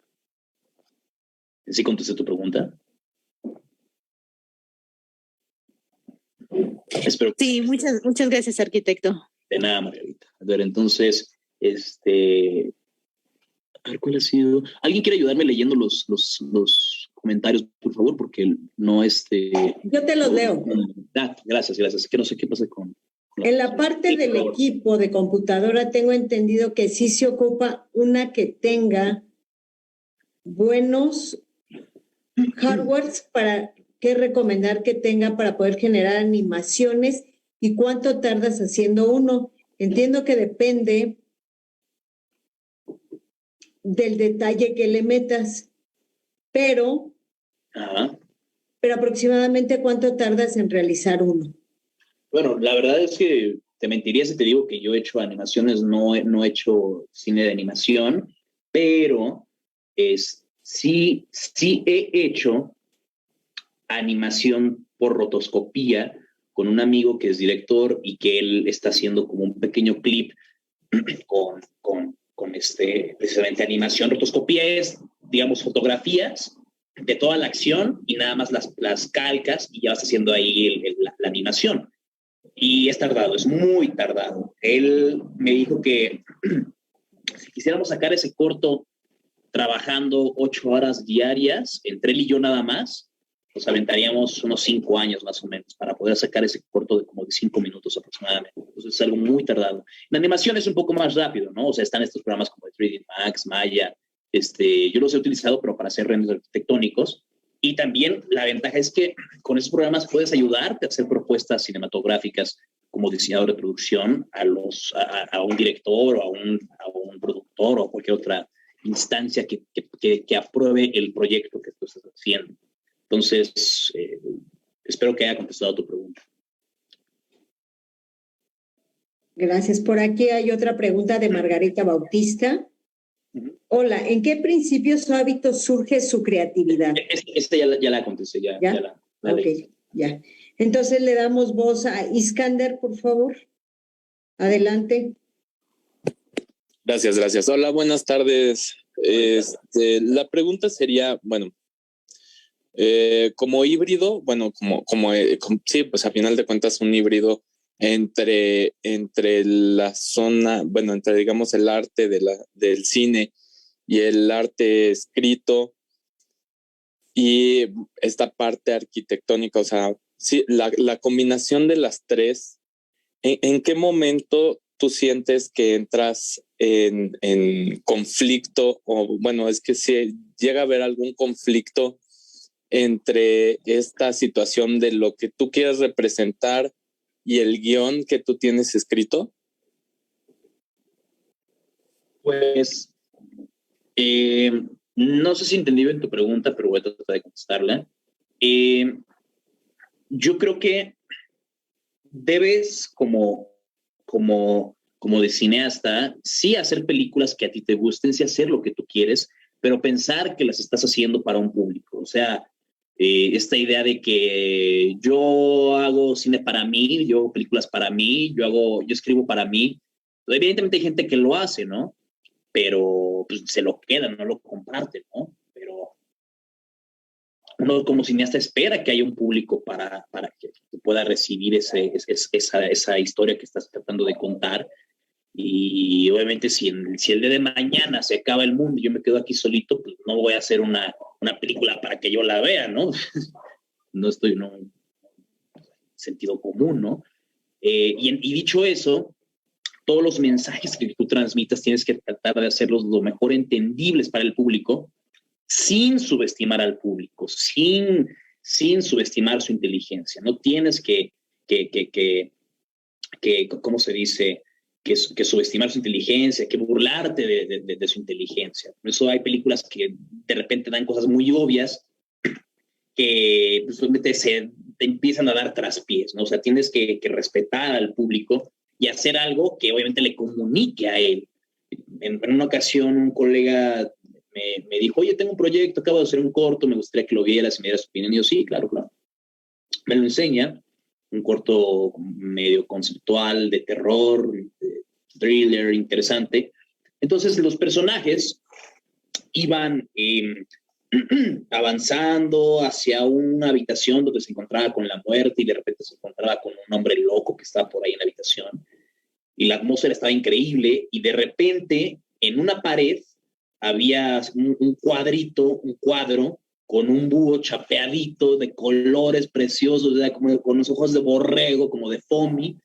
¿Sí contesté tu pregunta? Espero que... Sí, muchas gracias, arquitecto. De nada, Margarita. A ver, entonces, a ver, ¿cuál ha sido? ¿Alguien quiere ayudarme leyendo los comentarios, por favor? Porque no Yo te los leo. Gracias. Es que no sé qué pasa con en la parte del equipo de computadora tengo entendido que sí se ocupa una que tenga buenos hardwares para qué recomendar que tenga para poder generar animaciones y cuánto tardas haciendo uno. Entiendo que depende del detalle que le metas, pero aproximadamente cuánto tardas en realizar uno. Bueno, la verdad es que te mentiría si te digo que yo he hecho animaciones, no he hecho cine de animación, pero sí he hecho animación por rotoscopía con un amigo que es director y que él está haciendo como un pequeño clip con precisamente animación. Rotoscopía es, digamos, fotografías de toda la acción y nada más las calcas y ya vas haciendo ahí la animación. Y es tardado, es muy tardado. Él me dijo que si quisiéramos sacar ese corto trabajando 8 horas diarias, entre él y yo nada más, nos aventaríamos unos 5 años más o menos para poder sacar ese corto de como de 5 minutos aproximadamente. Entonces es algo muy tardado. La animación es un poco más rápido, ¿no? O sea, están estos programas como 3D Max, Maya. Yo los he utilizado, pero para hacer renders arquitectónicos. Y también la ventaja es que con esos programas puedes ayudarte a hacer propuestas cinematográficas como diseñador de producción a un director o a un productor o cualquier otra instancia que apruebe el proyecto que tú estás haciendo. Entonces, espero que haya contestado tu pregunta. Gracias. Por aquí hay otra pregunta de Margarita Bautista. Hola, ¿en qué principios o hábitos surge su creatividad? Esta ya la contesté, ya la ok, ya. Entonces le damos voz a Iskander, por favor. Adelante. Gracias. Hola, buenas tardes. La pregunta sería, bueno, como híbrido, bueno, sí, pues a final de cuentas un híbrido entre la zona, bueno, entre digamos el arte del cine y el arte escrito y esta parte arquitectónica, o sea, sí, la combinación de las tres, ¿en qué momento tú sientes que entras en conflicto o bueno, es que si llega a haber algún conflicto entre esta situación de lo que tú quieres representar y el guión que tú tienes escrito? Pues, no sé si entendí bien tu pregunta, pero voy a tratar de contestarla. Yo creo que debes, como de cineasta, sí hacer películas que a ti te gusten, sí hacer lo que tú quieres, pero pensar que las estás haciendo para un público. O sea, esta idea de que yo hago cine para mí, yo hago películas para mí, yo escribo para mí. Evidentemente hay gente que lo hace, ¿no? Pero pues, se lo queda, no lo comparte, ¿no? Pero uno como cineasta espera que haya un público para que pueda recibir esa historia que estás tratando de contar. Y obviamente si el día de mañana se acaba el mundo y yo me quedo aquí solito, pues no voy a hacer una película para que yo la vea, ¿no? No estoy en un sentido común, ¿no? Y dicho eso, todos los mensajes que tú transmitas tienes que tratar de hacerlos lo mejor entendibles para el público, sin subestimar al público, sin subestimar su inteligencia. No tienes que ¿cómo se dice? Que subestimar su inteligencia, que burlarte de su inteligencia. Por eso hay películas que de repente dan cosas muy obvias que pues, te empiezan a dar traspiés, ¿no? O sea, tienes que respetar al público y hacer algo que obviamente le comunique a él. En una ocasión un colega me dijo, oye, tengo un proyecto, acabo de hacer un corto, me gustaría que lo vieras y me dieras tu opinión. Y yo, sí, claro. Me lo enseña, un corto medio conceptual, de terror, de thriller, interesante. Entonces los personajes iban avanzando hacia una habitación donde se encontraba con la muerte y de repente se encontraba con un hombre loco que estaba por ahí en la habitación. Y la atmósfera estaba increíble y de repente en una pared había un cuadro con un búho chapeadito de colores preciosos, ¿verdad? Como con los ojos de borrego, como de foamy.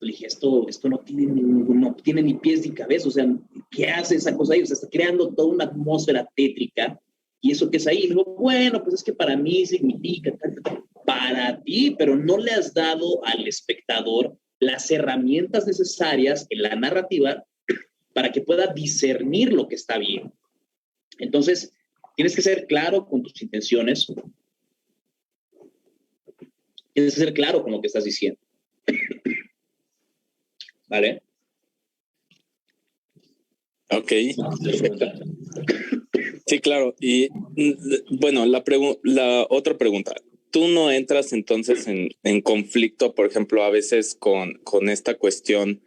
Le dije, esto no tiene ni pies ni cabeza, o sea, ¿qué hace esa cosa ahí? O sea, está creando toda una atmósfera tétrica. ¿Y eso qué es ahí? Y digo, bueno, pues es que para mí significa, para ti, pero no le has dado al espectador las herramientas necesarias en la narrativa para que pueda discernir lo que está bien. Entonces, tienes que ser claro con tus intenciones. Tienes que ser claro con lo que estás diciendo. ¿Vale? Ok, perfecto. Sí, claro. Y bueno, la otra pregunta. ¿Tú no entras entonces en conflicto, por ejemplo, a veces con esta cuestión?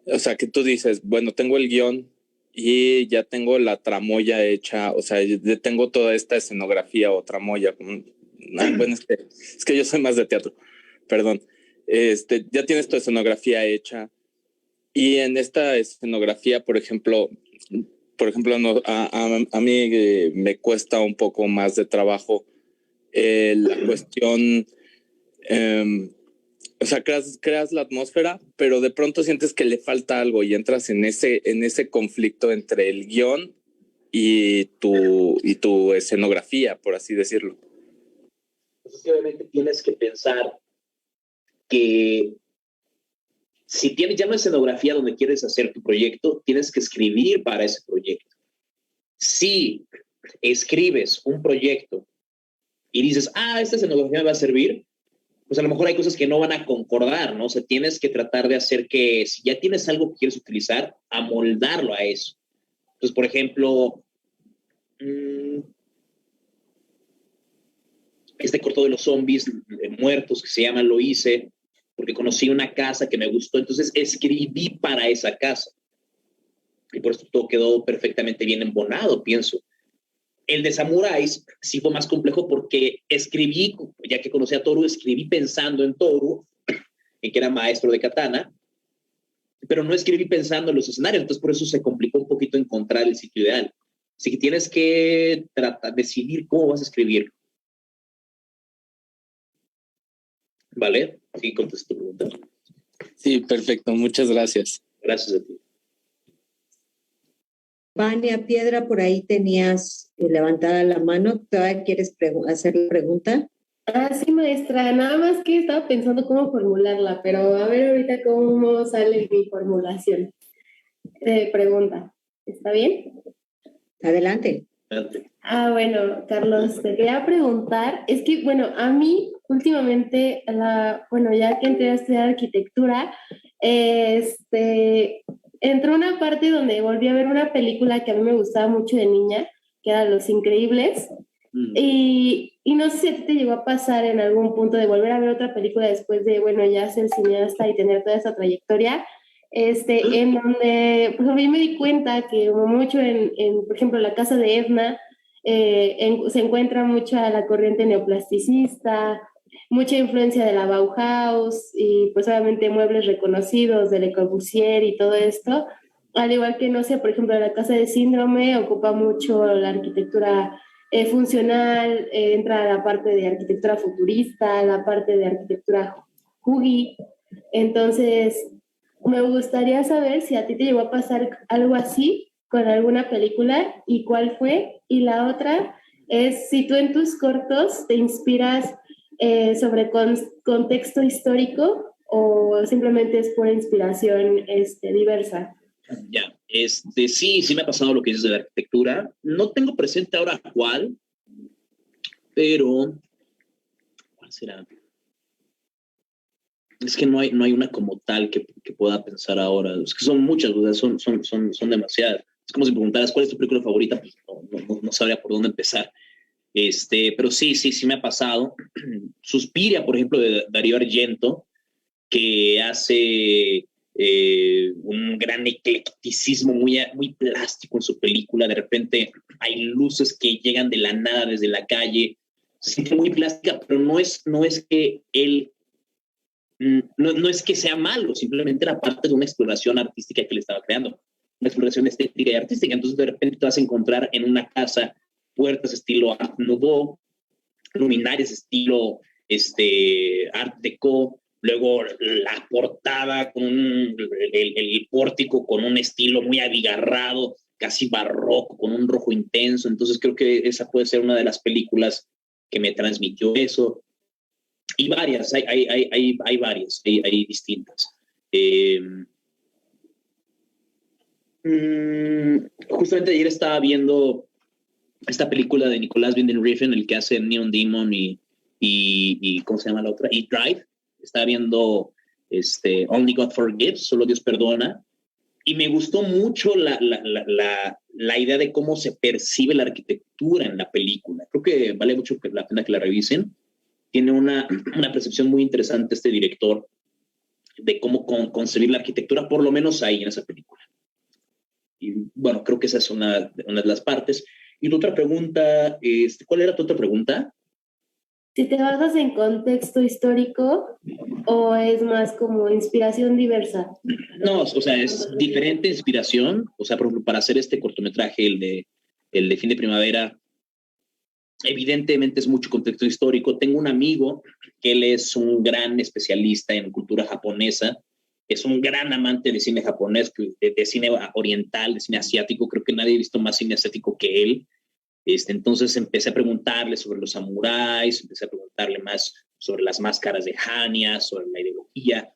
O sea, que tú dices, bueno, tengo el guión y ya tengo la tramoya hecha, o sea, ya tengo toda esta escenografía o tramoya. Bueno, es que yo soy más de teatro, perdón. Ya tienes tu escenografía hecha y en esta escenografía, por ejemplo, no, a mí me cuesta un poco más de trabajo la cuestión, o sea, creas la atmósfera, pero de pronto sientes que le falta algo y entras en ese conflicto entre el guión y tu escenografía, por así decirlo. Pues obviamente tienes que pensar que si tienes ya una escenografía donde quieres hacer tu proyecto, tienes que escribir para ese proyecto. Si escribes un proyecto y dices, esta escenografía me va a servir, pues a lo mejor hay cosas que no van a concordar, ¿no? O sea, tienes que tratar de hacer que, si ya tienes algo que quieres utilizar, amoldarlo a eso. Entonces, por ejemplo, este corto de los zombies muertos que se llama Lo hice porque conocí una casa que me gustó, entonces escribí para esa casa. Y por eso todo quedó perfectamente bien embonado, pienso. El de Samuráis sí fue más complejo porque escribí, ya que conocí a Toru, escribí pensando en Toru, en que era maestro de katana, pero no escribí pensando en los escenarios, entonces por eso se complicó un poquito encontrar el sitio ideal. Así que tienes que decidir cómo vas a escribir. ¿Vale? Sí, contesto tu pregunta. Sí, perfecto. Muchas gracias. Gracias a ti. Vania Piedra, por ahí tenías levantada la mano. ¿Todavía quieres hacer la pregunta? Sí, maestra. Nada más que estaba pensando cómo formularla, pero a ver ahorita cómo sale mi formulación de pregunta. ¿Está bien? Adelante. Bueno, Carlos, te quería preguntar, es que, bueno, a mí últimamente, ya que entré a estudiar arquitectura, entró una parte donde volví a ver una película que a mí me gustaba mucho de niña, que era Los Increíbles, y no sé si a ti te llegó a pasar en algún punto de volver a ver otra película después de, ya ser cineasta y tener toda esa trayectoria, en donde, pues, a mí me di cuenta que mucho por ejemplo, La casa de Edna, se encuentra mucha la corriente neoplasticista, mucha influencia de la Bauhaus y pues obviamente muebles reconocidos de Le Corbusier y todo esto, al igual que, no sé, por ejemplo, La casa de Síndrome ocupa mucho la arquitectura funcional, entra la parte de arquitectura futurista, la parte de arquitectura Hugi. Entonces, me gustaría saber si a ti te llegó a pasar algo así con alguna película y cuál fue. Y la otra es si tú en tus cortos te inspiras sobre contexto histórico o simplemente es por inspiración diversa. Ya, sí me ha pasado lo que dices de la arquitectura. No tengo presente ahora cuál, pero ¿cuál será? Es que no hay una como tal que pueda pensar ahora. Es que son muchas, son demasiadas. Es como si preguntaras cuál es tu película favorita, pues no sabría por dónde empezar. Pero sí me ha pasado. Suspiria, por ejemplo, de Darío Argento, que hace un gran eclecticismo muy, muy plástico en su película. De repente hay luces que llegan de la nada desde la calle. Se siente muy plástica, pero no es que él, no es que sea malo, simplemente era parte de una exploración artística que le estaba creando, una exploración estética y artística. Entonces de repente te vas a encontrar en una casa puertas estilo Art Nouveau, luminarias estilo Art Deco, luego la portada con el pórtico con un estilo muy abigarrado, casi barroco, con un rojo intenso. Entonces creo que esa puede ser una de las películas que me transmitió eso. Y varias, hay varias, hay distintas. Justamente ayer estaba viendo esta película de Nicolas Winding Refn, el que hace Neon Demon y ¿cómo se llama la otra? Y Drive. Estaba viendo Only God Forgives, Solo Dios Perdona, y me gustó mucho la idea de cómo se percibe la arquitectura en la película. Creo que vale mucho la pena que la revisen. Tiene una percepción muy interesante este director de cómo concebir la arquitectura, por lo menos ahí en esa película. Y bueno, creo que esa es una de las partes. Y tu otra pregunta, ¿cuál era tu otra pregunta? Si te basas en contexto histórico o es más como inspiración diversa. No, o sea, es diferente inspiración. O sea, por ejemplo, para hacer este cortometraje, el de Fin de Primavera, evidentemente es mucho contexto histórico. Tengo un amigo que él es un gran especialista en cultura japonesa, es un gran amante de cine japonés, de cine oriental, de cine asiático. Creo que nadie ha visto más cine asiático que él. Entonces empecé a preguntarle sobre los samuráis, empecé a preguntarle más sobre las máscaras de Hanya, sobre la ideología.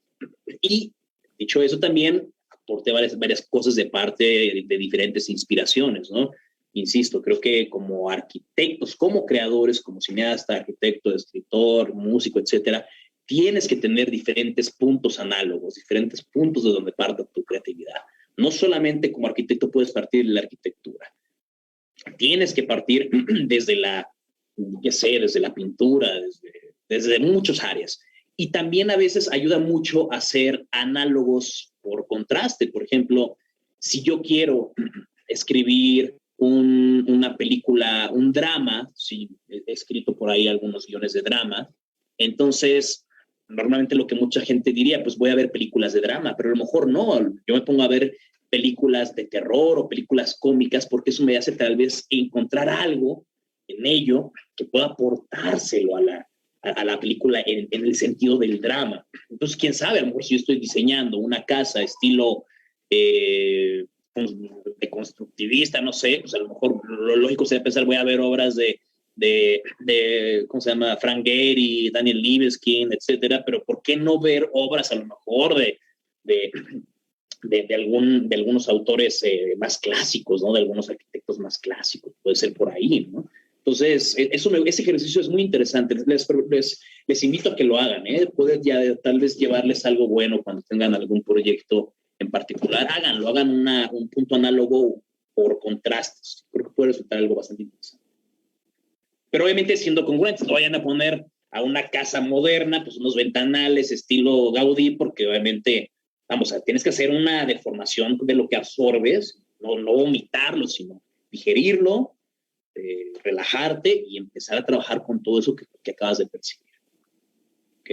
Y dicho eso, también aporté varias cosas de parte de diferentes inspiraciones, ¿no? Insisto, creo que como arquitectos, como creadores, como cineasta, arquitecto, escritor, músico, etcétera, tienes que tener diferentes puntos análogos, diferentes puntos de donde parte tu creatividad. No solamente como arquitecto puedes partir de la arquitectura. Tienes que partir desde desde la pintura, desde muchas áreas. Y también a veces ayuda mucho a hacer análogos por contraste. Por ejemplo, si yo quiero escribir una película, un drama, si he escrito por ahí algunos guiones de drama, entonces normalmente lo que mucha gente diría, pues voy a ver películas de drama, pero a lo mejor no, yo me pongo a ver películas de terror o películas cómicas porque eso me hace tal vez encontrar algo en ello que pueda aportárselo a la película en el sentido del drama. Entonces, quién sabe, a lo mejor si yo estoy diseñando una casa estilo de constructivista, no sé, pues a lo mejor lo lógico sería pensar, voy a ver obras de ¿cómo se llama? Frank Gehry, Daniel Libeskind, etcétera, pero ¿por qué no ver obras a lo mejor de algunos autores más clásicos, ¿no? De algunos arquitectos más clásicos, puede ser por ahí, ¿no? Entonces, ese ejercicio es muy interesante. Les invito a que lo hagan, ¿eh? Puede ya tal vez llevarles algo bueno cuando tengan algún proyecto en particular. Háganlo, hagan un punto análogo por contrastes. Creo que puede resultar algo bastante interesante. Pero obviamente siendo congruentes, no vayan a poner a una casa moderna, pues unos ventanales estilo Gaudí, porque obviamente, vamos, tienes que hacer una deformación de lo que absorbes, no vomitarlo, sino digerirlo, relajarte y empezar a trabajar con todo eso que acabas de percibir. ¿Ok?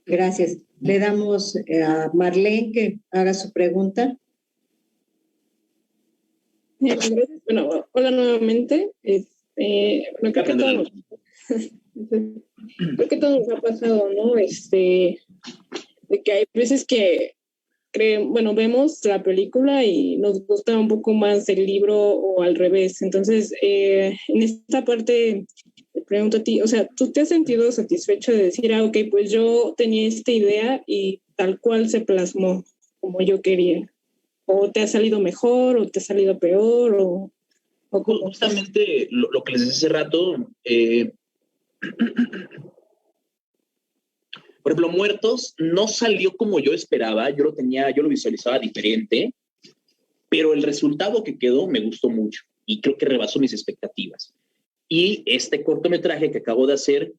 Gracias. Le damos a Marlene que haga su pregunta. Gracias. Bueno, hola nuevamente. Creo que todo nos ha pasado, ¿no? De que hay veces que vemos la película y nos gusta un poco más el libro o al revés. Entonces, en esta parte te pregunto a ti, o sea, ¿tú te has sentido satisfecho de decir, ok, pues yo tenía esta idea y tal cual se plasmó como yo quería? ¿O te ha salido mejor o te ha salido peor? ¿O justamente lo que les decía hace rato, por ejemplo, Muertos no salió como yo esperaba, yo lo visualizaba diferente, pero el resultado que quedó me gustó mucho y creo que rebasó mis expectativas. Y este cortometraje que acabo de hacer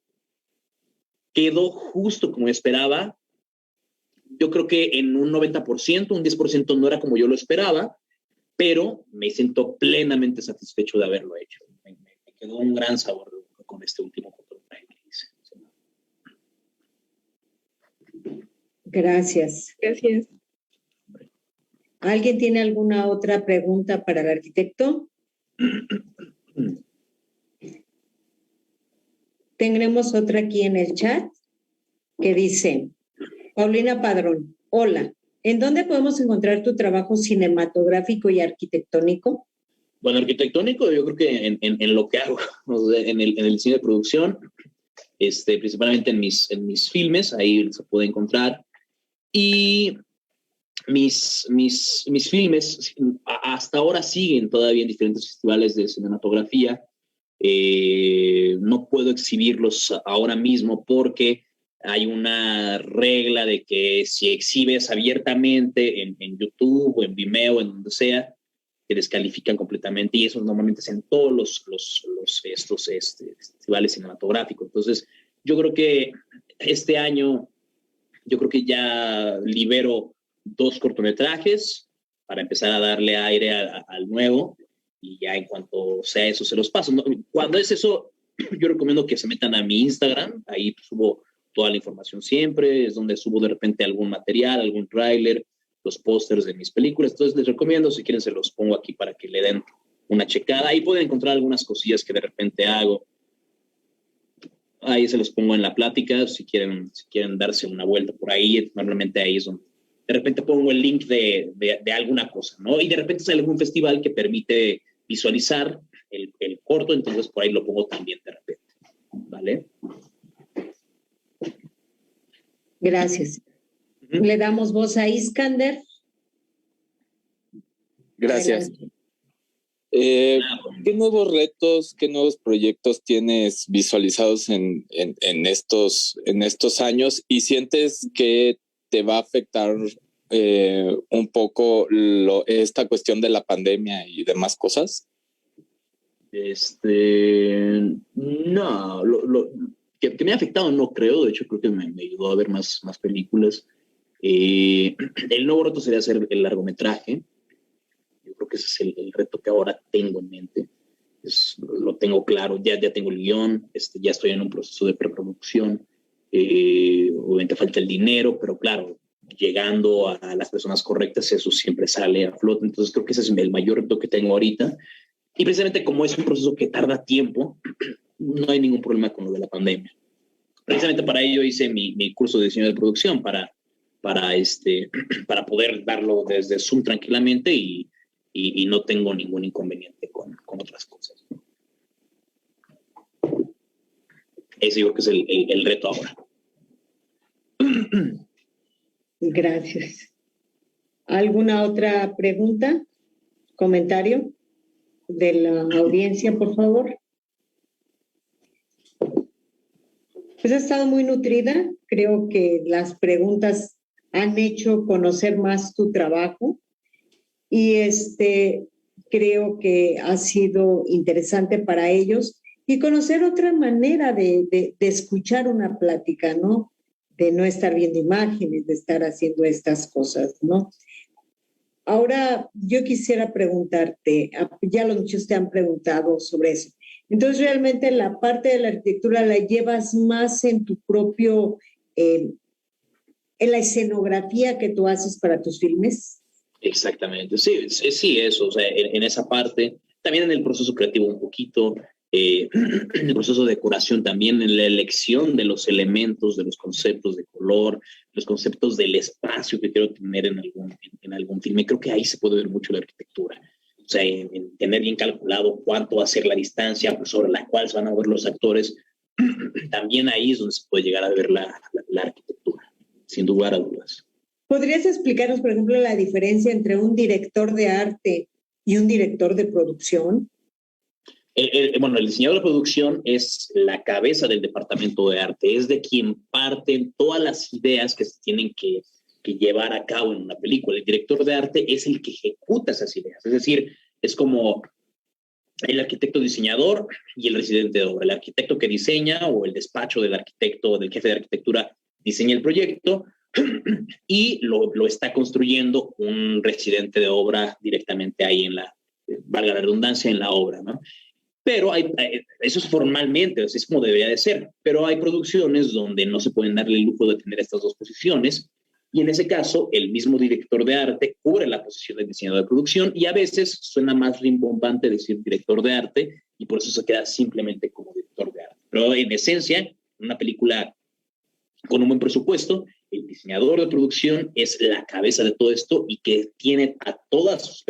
quedó justo como esperaba, yo creo que en un 90%, un 10% no era como yo lo esperaba, pero me siento plenamente satisfecho de haberlo hecho. Me quedó un gran sabor con este último cortometraje que hice. Gracias. Gracias. ¿Alguien tiene alguna otra pregunta para el arquitecto? Tendremos otra aquí en el chat que dice, Paulina Padrón, hola, ¿en dónde podemos encontrar tu trabajo cinematográfico y arquitectónico? Bueno, arquitectónico, yo creo que en lo que hago, o sea, en el cine de producción, principalmente en mis filmes, ahí se puede encontrar. Y mis filmes hasta ahora siguen todavía en diferentes festivales de cinematografía. No puedo exhibirlos ahora mismo porque hay una regla de que si exhibes abiertamente en YouTube o en Vimeo, en donde sea, te descalifican completamente, y eso normalmente es en todos los festivales cinematográficos. Entonces, yo creo que este año, yo creo que ya libero 2 cortometrajes para empezar a darle aire al nuevo, y ya en cuanto sea eso se los paso. Cuando es eso, yo recomiendo que se metan a mi Instagram, ahí subo toda la información siempre, es donde subo de repente algún material, algún tráiler, los pósters de mis películas. Entonces les recomiendo, si quieren se los pongo aquí para que le den una checada. Ahí pueden encontrar algunas cosillas que de repente hago. Ahí se los pongo en la plática, si quieren darse una vuelta por ahí. Normalmente ahí es donde de repente pongo el link de alguna cosa, ¿no? Y de repente sale algún festival que permite visualizar el corto, entonces por ahí lo pongo también de repente, ¿vale? Gracias. Le damos voz a Iskander. Gracias. ¿Qué nuevos retos, qué nuevos proyectos tienes visualizados en estos años, y sientes que te va a afectar un poco esta cuestión de la pandemia y demás cosas? No, que me ha afectado no creo, de hecho creo que me ayudó a ver más películas. El nuevo reto sería hacer el largometraje. Yo creo que ese es el reto que ahora tengo en mente. Lo tengo claro, ya tengo el guión, ya estoy en un proceso de preproducción. Obviamente falta el dinero, pero claro, llegando a las personas correctas, eso siempre sale a flote. Entonces creo que ese es el mayor reto que tengo ahorita. Y precisamente como es un proceso que tarda tiempo, no hay ningún problema con lo de la pandemia. Precisamente para ello hice mi curso de diseño de producción, para poder darlo desde Zoom tranquilamente, y no tengo ningún inconveniente con otras cosas, ¿no? Ese yo creo que es el reto ahora. Gracias. ¿Alguna otra pregunta? ¿Comentario de la audiencia, por favor? Pues ha estado muy nutrida. Creo que las preguntas han hecho conocer más tu trabajo, y creo que ha sido interesante para ellos y conocer otra manera de escuchar una plática, ¿no? De no estar viendo imágenes, de estar haciendo estas cosas, ¿no? Ahora, yo quisiera preguntarte, ya los muchos te han preguntado sobre eso. Entonces, realmente la parte de la arquitectura la llevas más en tu propio, en la escenografía que tú haces para tus filmes. Exactamente, sí, eso, o sea, en esa parte, también en el proceso creativo un poquito, en el proceso de decoración también, en la elección de los elementos, de los conceptos de color, los conceptos del espacio que quiero tener en algún filme. Creo que ahí se puede ver mucho la arquitectura, o sea, en tener bien calculado cuánto va a ser la distancia sobre la cual se van a mover los actores. También ahí es donde se puede llegar a ver la arquitectura, sin lugar a dudas. ¿Podrías explicarnos, por ejemplo, la diferencia entre un director de arte y un director de producción? Bueno, el diseñador de producción es la cabeza del departamento de arte, es de quien parten todas las ideas que se tienen que llevar a cabo en una película. El director de arte es el que ejecuta esas ideas, es decir, es como el arquitecto diseñador y el residente de obra. El arquitecto que diseña, o el despacho del arquitecto, del jefe de arquitectura, diseña el proyecto, y lo está construyendo un residente de obra directamente ahí en la, valga la redundancia, en la obra, ¿no? Pero eso es formalmente, así es como debería de ser, pero hay producciones donde no se pueden darle el lujo de tener estas dos posiciones, y en ese caso el mismo director de arte cubre la posición de diseñador de producción, y a veces suena más rimbombante decir director de arte, y por eso se queda simplemente como director de arte. Pero en esencia, una película con un buen presupuesto, el diseñador de producción es la cabeza de todo esto y que tiene a todos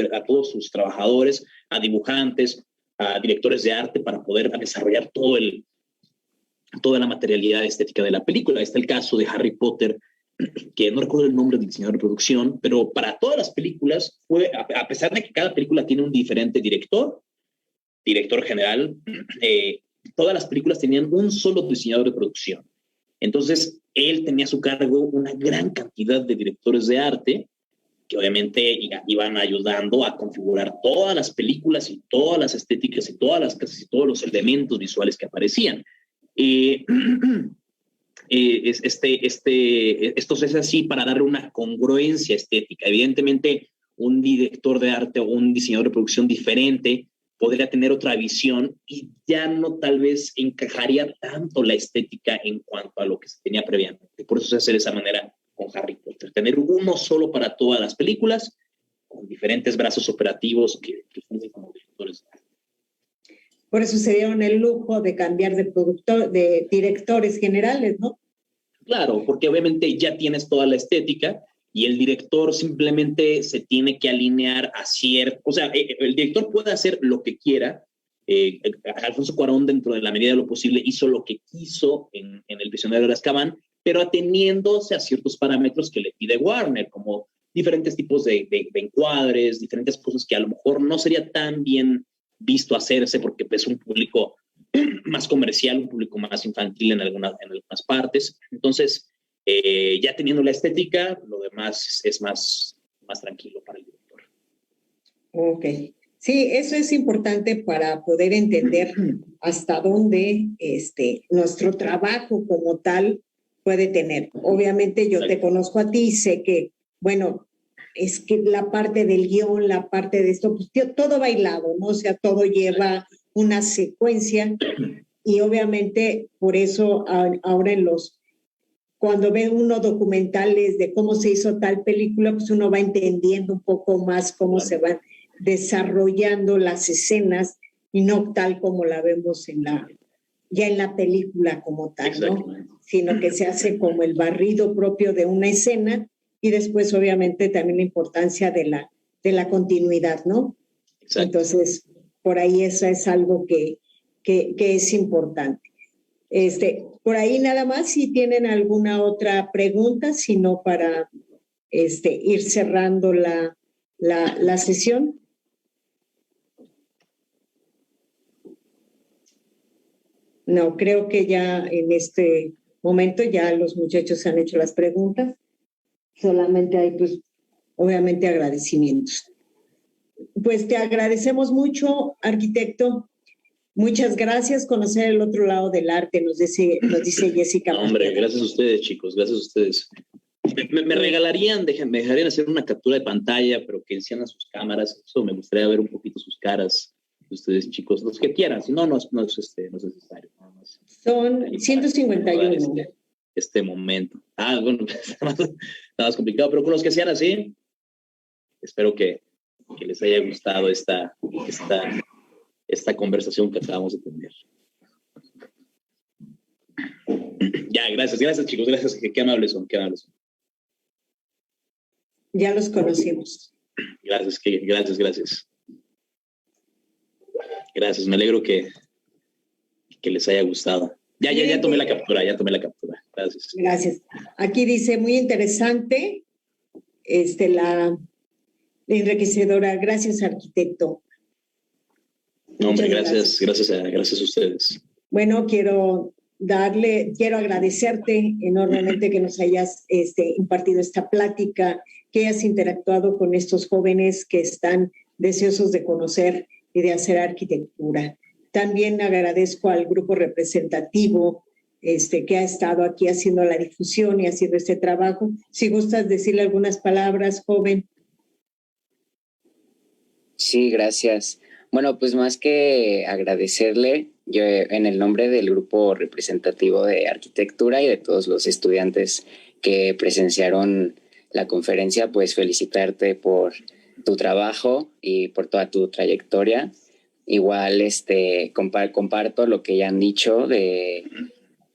sus trabajadores, a dibujantes, a directores de arte para poder desarrollar toda la materialidad estética de la película. Está el caso de Harry Potter, que no recuerdo el nombre del diseñador de producción, pero para todas las películas fue, a pesar de que cada película tiene un diferente director general, todas las películas tenían un solo diseñador de producción. Entonces, él tenía a su cargo una gran cantidad de directores de arte que obviamente iban ayudando a configurar todas las películas y todas las estéticas y todas las casas y todos los elementos visuales que aparecían. Esto se hace así para darle una congruencia estética. Evidentemente, un director de arte o un diseñador de producción diferente podría tener otra visión y ya no tal vez encajaría tanto la estética en cuanto a lo que se tenía previamente. Por eso se hace de esa manera con Harry Potter. Tener uno solo para todas las películas, con diferentes brazos operativos que funcionan como directores. Por eso se dieron el lujo de cambiar de directores generales, ¿no? Claro, porque obviamente ya tienes toda la estética y el director simplemente se tiene que alinear a cierto... O sea, el director puede hacer lo que quiera. Alfonso Cuarón, dentro de la medida de lo posible, hizo lo que quiso en El prisionero de Azkaban, pero ateniéndose a ciertos parámetros que le pide Warner, como diferentes tipos de encuadres, diferentes cosas que a lo mejor no sería tan bien visto hacerse porque es un público más comercial, un público más infantil en algunas partes. Entonces, ya teniendo la estética, lo demás es más tranquilo para el director. Ok. Sí, eso es importante para poder entender hasta dónde nuestro trabajo como tal puede tener. Obviamente yo te conozco a ti y sé que, bueno, es que la parte del guión, la parte de esto, pues todo bailado, ¿no? O sea, todo lleva una secuencia y obviamente por eso ahora cuando ve uno documentales de cómo se hizo tal película, pues uno va entendiendo un poco más cómo se van desarrollando las escenas y no tal como la vemos ya en la película como tal, ¿no? Sino que se hace como el barrido propio de una escena y después obviamente también la importancia de la continuidad, ¿no? Exacto. Entonces, por ahí eso es algo que es importante. Por ahí nada más, si tienen alguna otra pregunta, sino para ir cerrando la sesión. No, creo que ya en este momento ya los muchachos han hecho las preguntas. Solamente hay, pues, obviamente agradecimientos. Pues te agradecemos mucho, arquitecto. Muchas gracias. Conocer el otro lado del arte, nos dice Jessica. No, hombre, gracias a ustedes, chicos, gracias a ustedes. Me dejarían hacer una captura de pantalla, pero que enciendan sus cámaras. Eso me gustaría ver un poquito sus caras de ustedes, chicos, los que quieran. Si no, no es necesario. Son 151. Este momento. Bueno, está más complicado, pero con los que sean así, espero que les haya gustado esta conversación que acabamos de tener. Ya, gracias chicos, gracias, qué amables son. Ya los conocimos. Gracias. Gracias, me alegro que les haya gustado. Ya tomé la captura, Gracias. Gracias. Aquí dice, muy interesante, la enriquecedora. Gracias, arquitecto. No, hombre, gracias a ustedes. Bueno, quiero agradecerte enormemente que nos hayas impartido esta plática, que hayas interactuado con estos jóvenes que están deseosos de conocer y de hacer arquitectura. También agradezco al grupo representativo que ha estado aquí haciendo la difusión y haciendo este trabajo. Si gustas decirle algunas palabras, joven. Sí, gracias. Bueno, pues más que agradecerle, yo en el nombre del grupo representativo de arquitectura y de todos los estudiantes que presenciaron la conferencia, pues felicitarte por tu trabajo y por toda tu trayectoria. Igual comparto lo que ya han dicho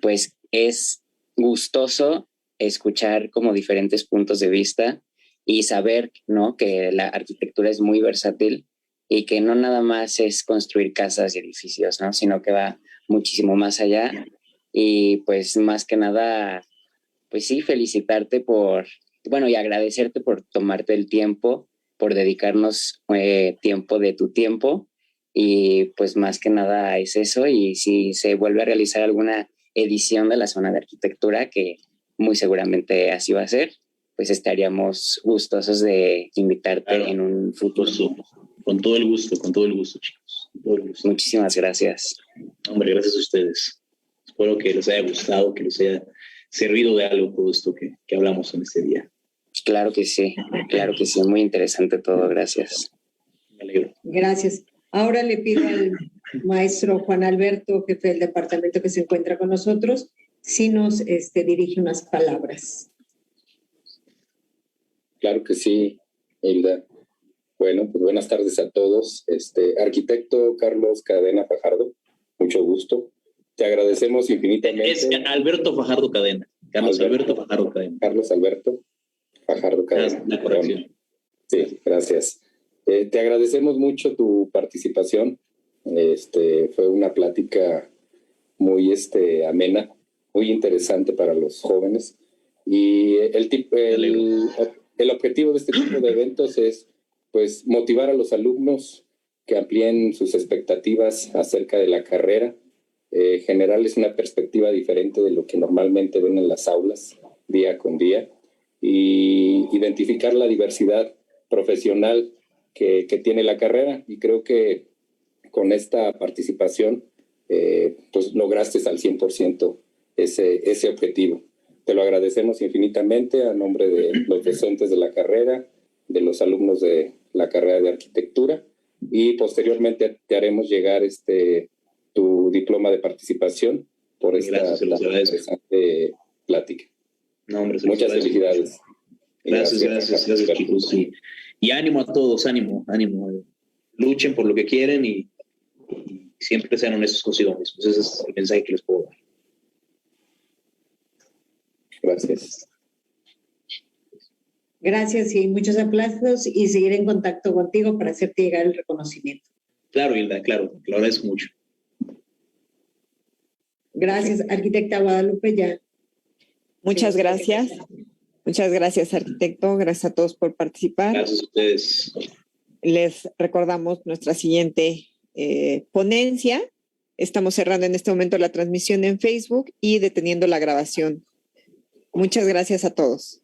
pues es gustoso escuchar como diferentes puntos de vista y saber, ¿no?, que la arquitectura es muy versátil y que no nada más es construir casas y edificios, ¿no?, sino que va muchísimo más allá. Y pues más que nada, pues sí, felicitarte y agradecerte por tomarte el tiempo, por dedicarnos tiempo de tu tiempo. Y pues más que nada es eso. Y si se vuelve a realizar alguna edición de la zona de arquitectura, que muy seguramente así va a ser, pues estaríamos gustosos de invitarte en un futuro. Con todo el gusto, chicos. Todo el gusto. Muchísimas gracias. Hombre, gracias a ustedes. Espero que les haya gustado, que les haya servido de algo todo esto que hablamos en este día. Claro que sí, muy interesante todo, gracias. Me alegro. Gracias. Ahora le pido al maestro Juan Alberto, jefe del departamento que se encuentra con nosotros, si nos dirige unas palabras. Claro que sí, Hilda. Bueno, pues buenas tardes a todos. Arquitecto Carlos Cadena Fajardo, mucho gusto. Te agradecemos infinitamente. Es Alberto Fajardo Cadena. Carlos Alberto Fajardo Cadena. Carlos Alberto Fajardo Cadena. La corrección. Sí, gracias. Te agradecemos mucho tu participación. Fue una plática muy amena, muy interesante para los jóvenes. Y el objetivo de este tipo de eventos es, pues, motivar a los alumnos que amplíen sus expectativas acerca de la carrera, generarles una perspectiva diferente de lo que normalmente ven en las aulas día con día, y identificar la diversidad profesional que tiene la carrera. Y creo que con esta participación pues lograste al 100% ese objetivo. Te lo agradecemos infinitamente a nombre de los docentes de la carrera, de los alumnos de la carrera de arquitectura, y posteriormente te haremos llegar tu diploma de participación por esta interesante plática. No, hombre, muchas felicidades. Gracias, chicos. Y ánimo a todos, ánimo. Luchen por lo que quieren y siempre sean honestos consigo mismos. Ese es el mensaje que les puedo dar. Gracias. Gracias y muchos aplausos, y seguiré en contacto contigo para hacerte llegar el reconocimiento. Claro, Hilda, claro, te lo agradezco mucho. Gracias, arquitecta Guadalupe. Ya. Muchas gracias. Muchas gracias, arquitecto. Gracias a todos por participar. Gracias a ustedes. Les recordamos nuestra siguiente ponencia. Estamos cerrando en este momento la transmisión en Facebook y deteniendo la grabación. Muchas gracias a todos.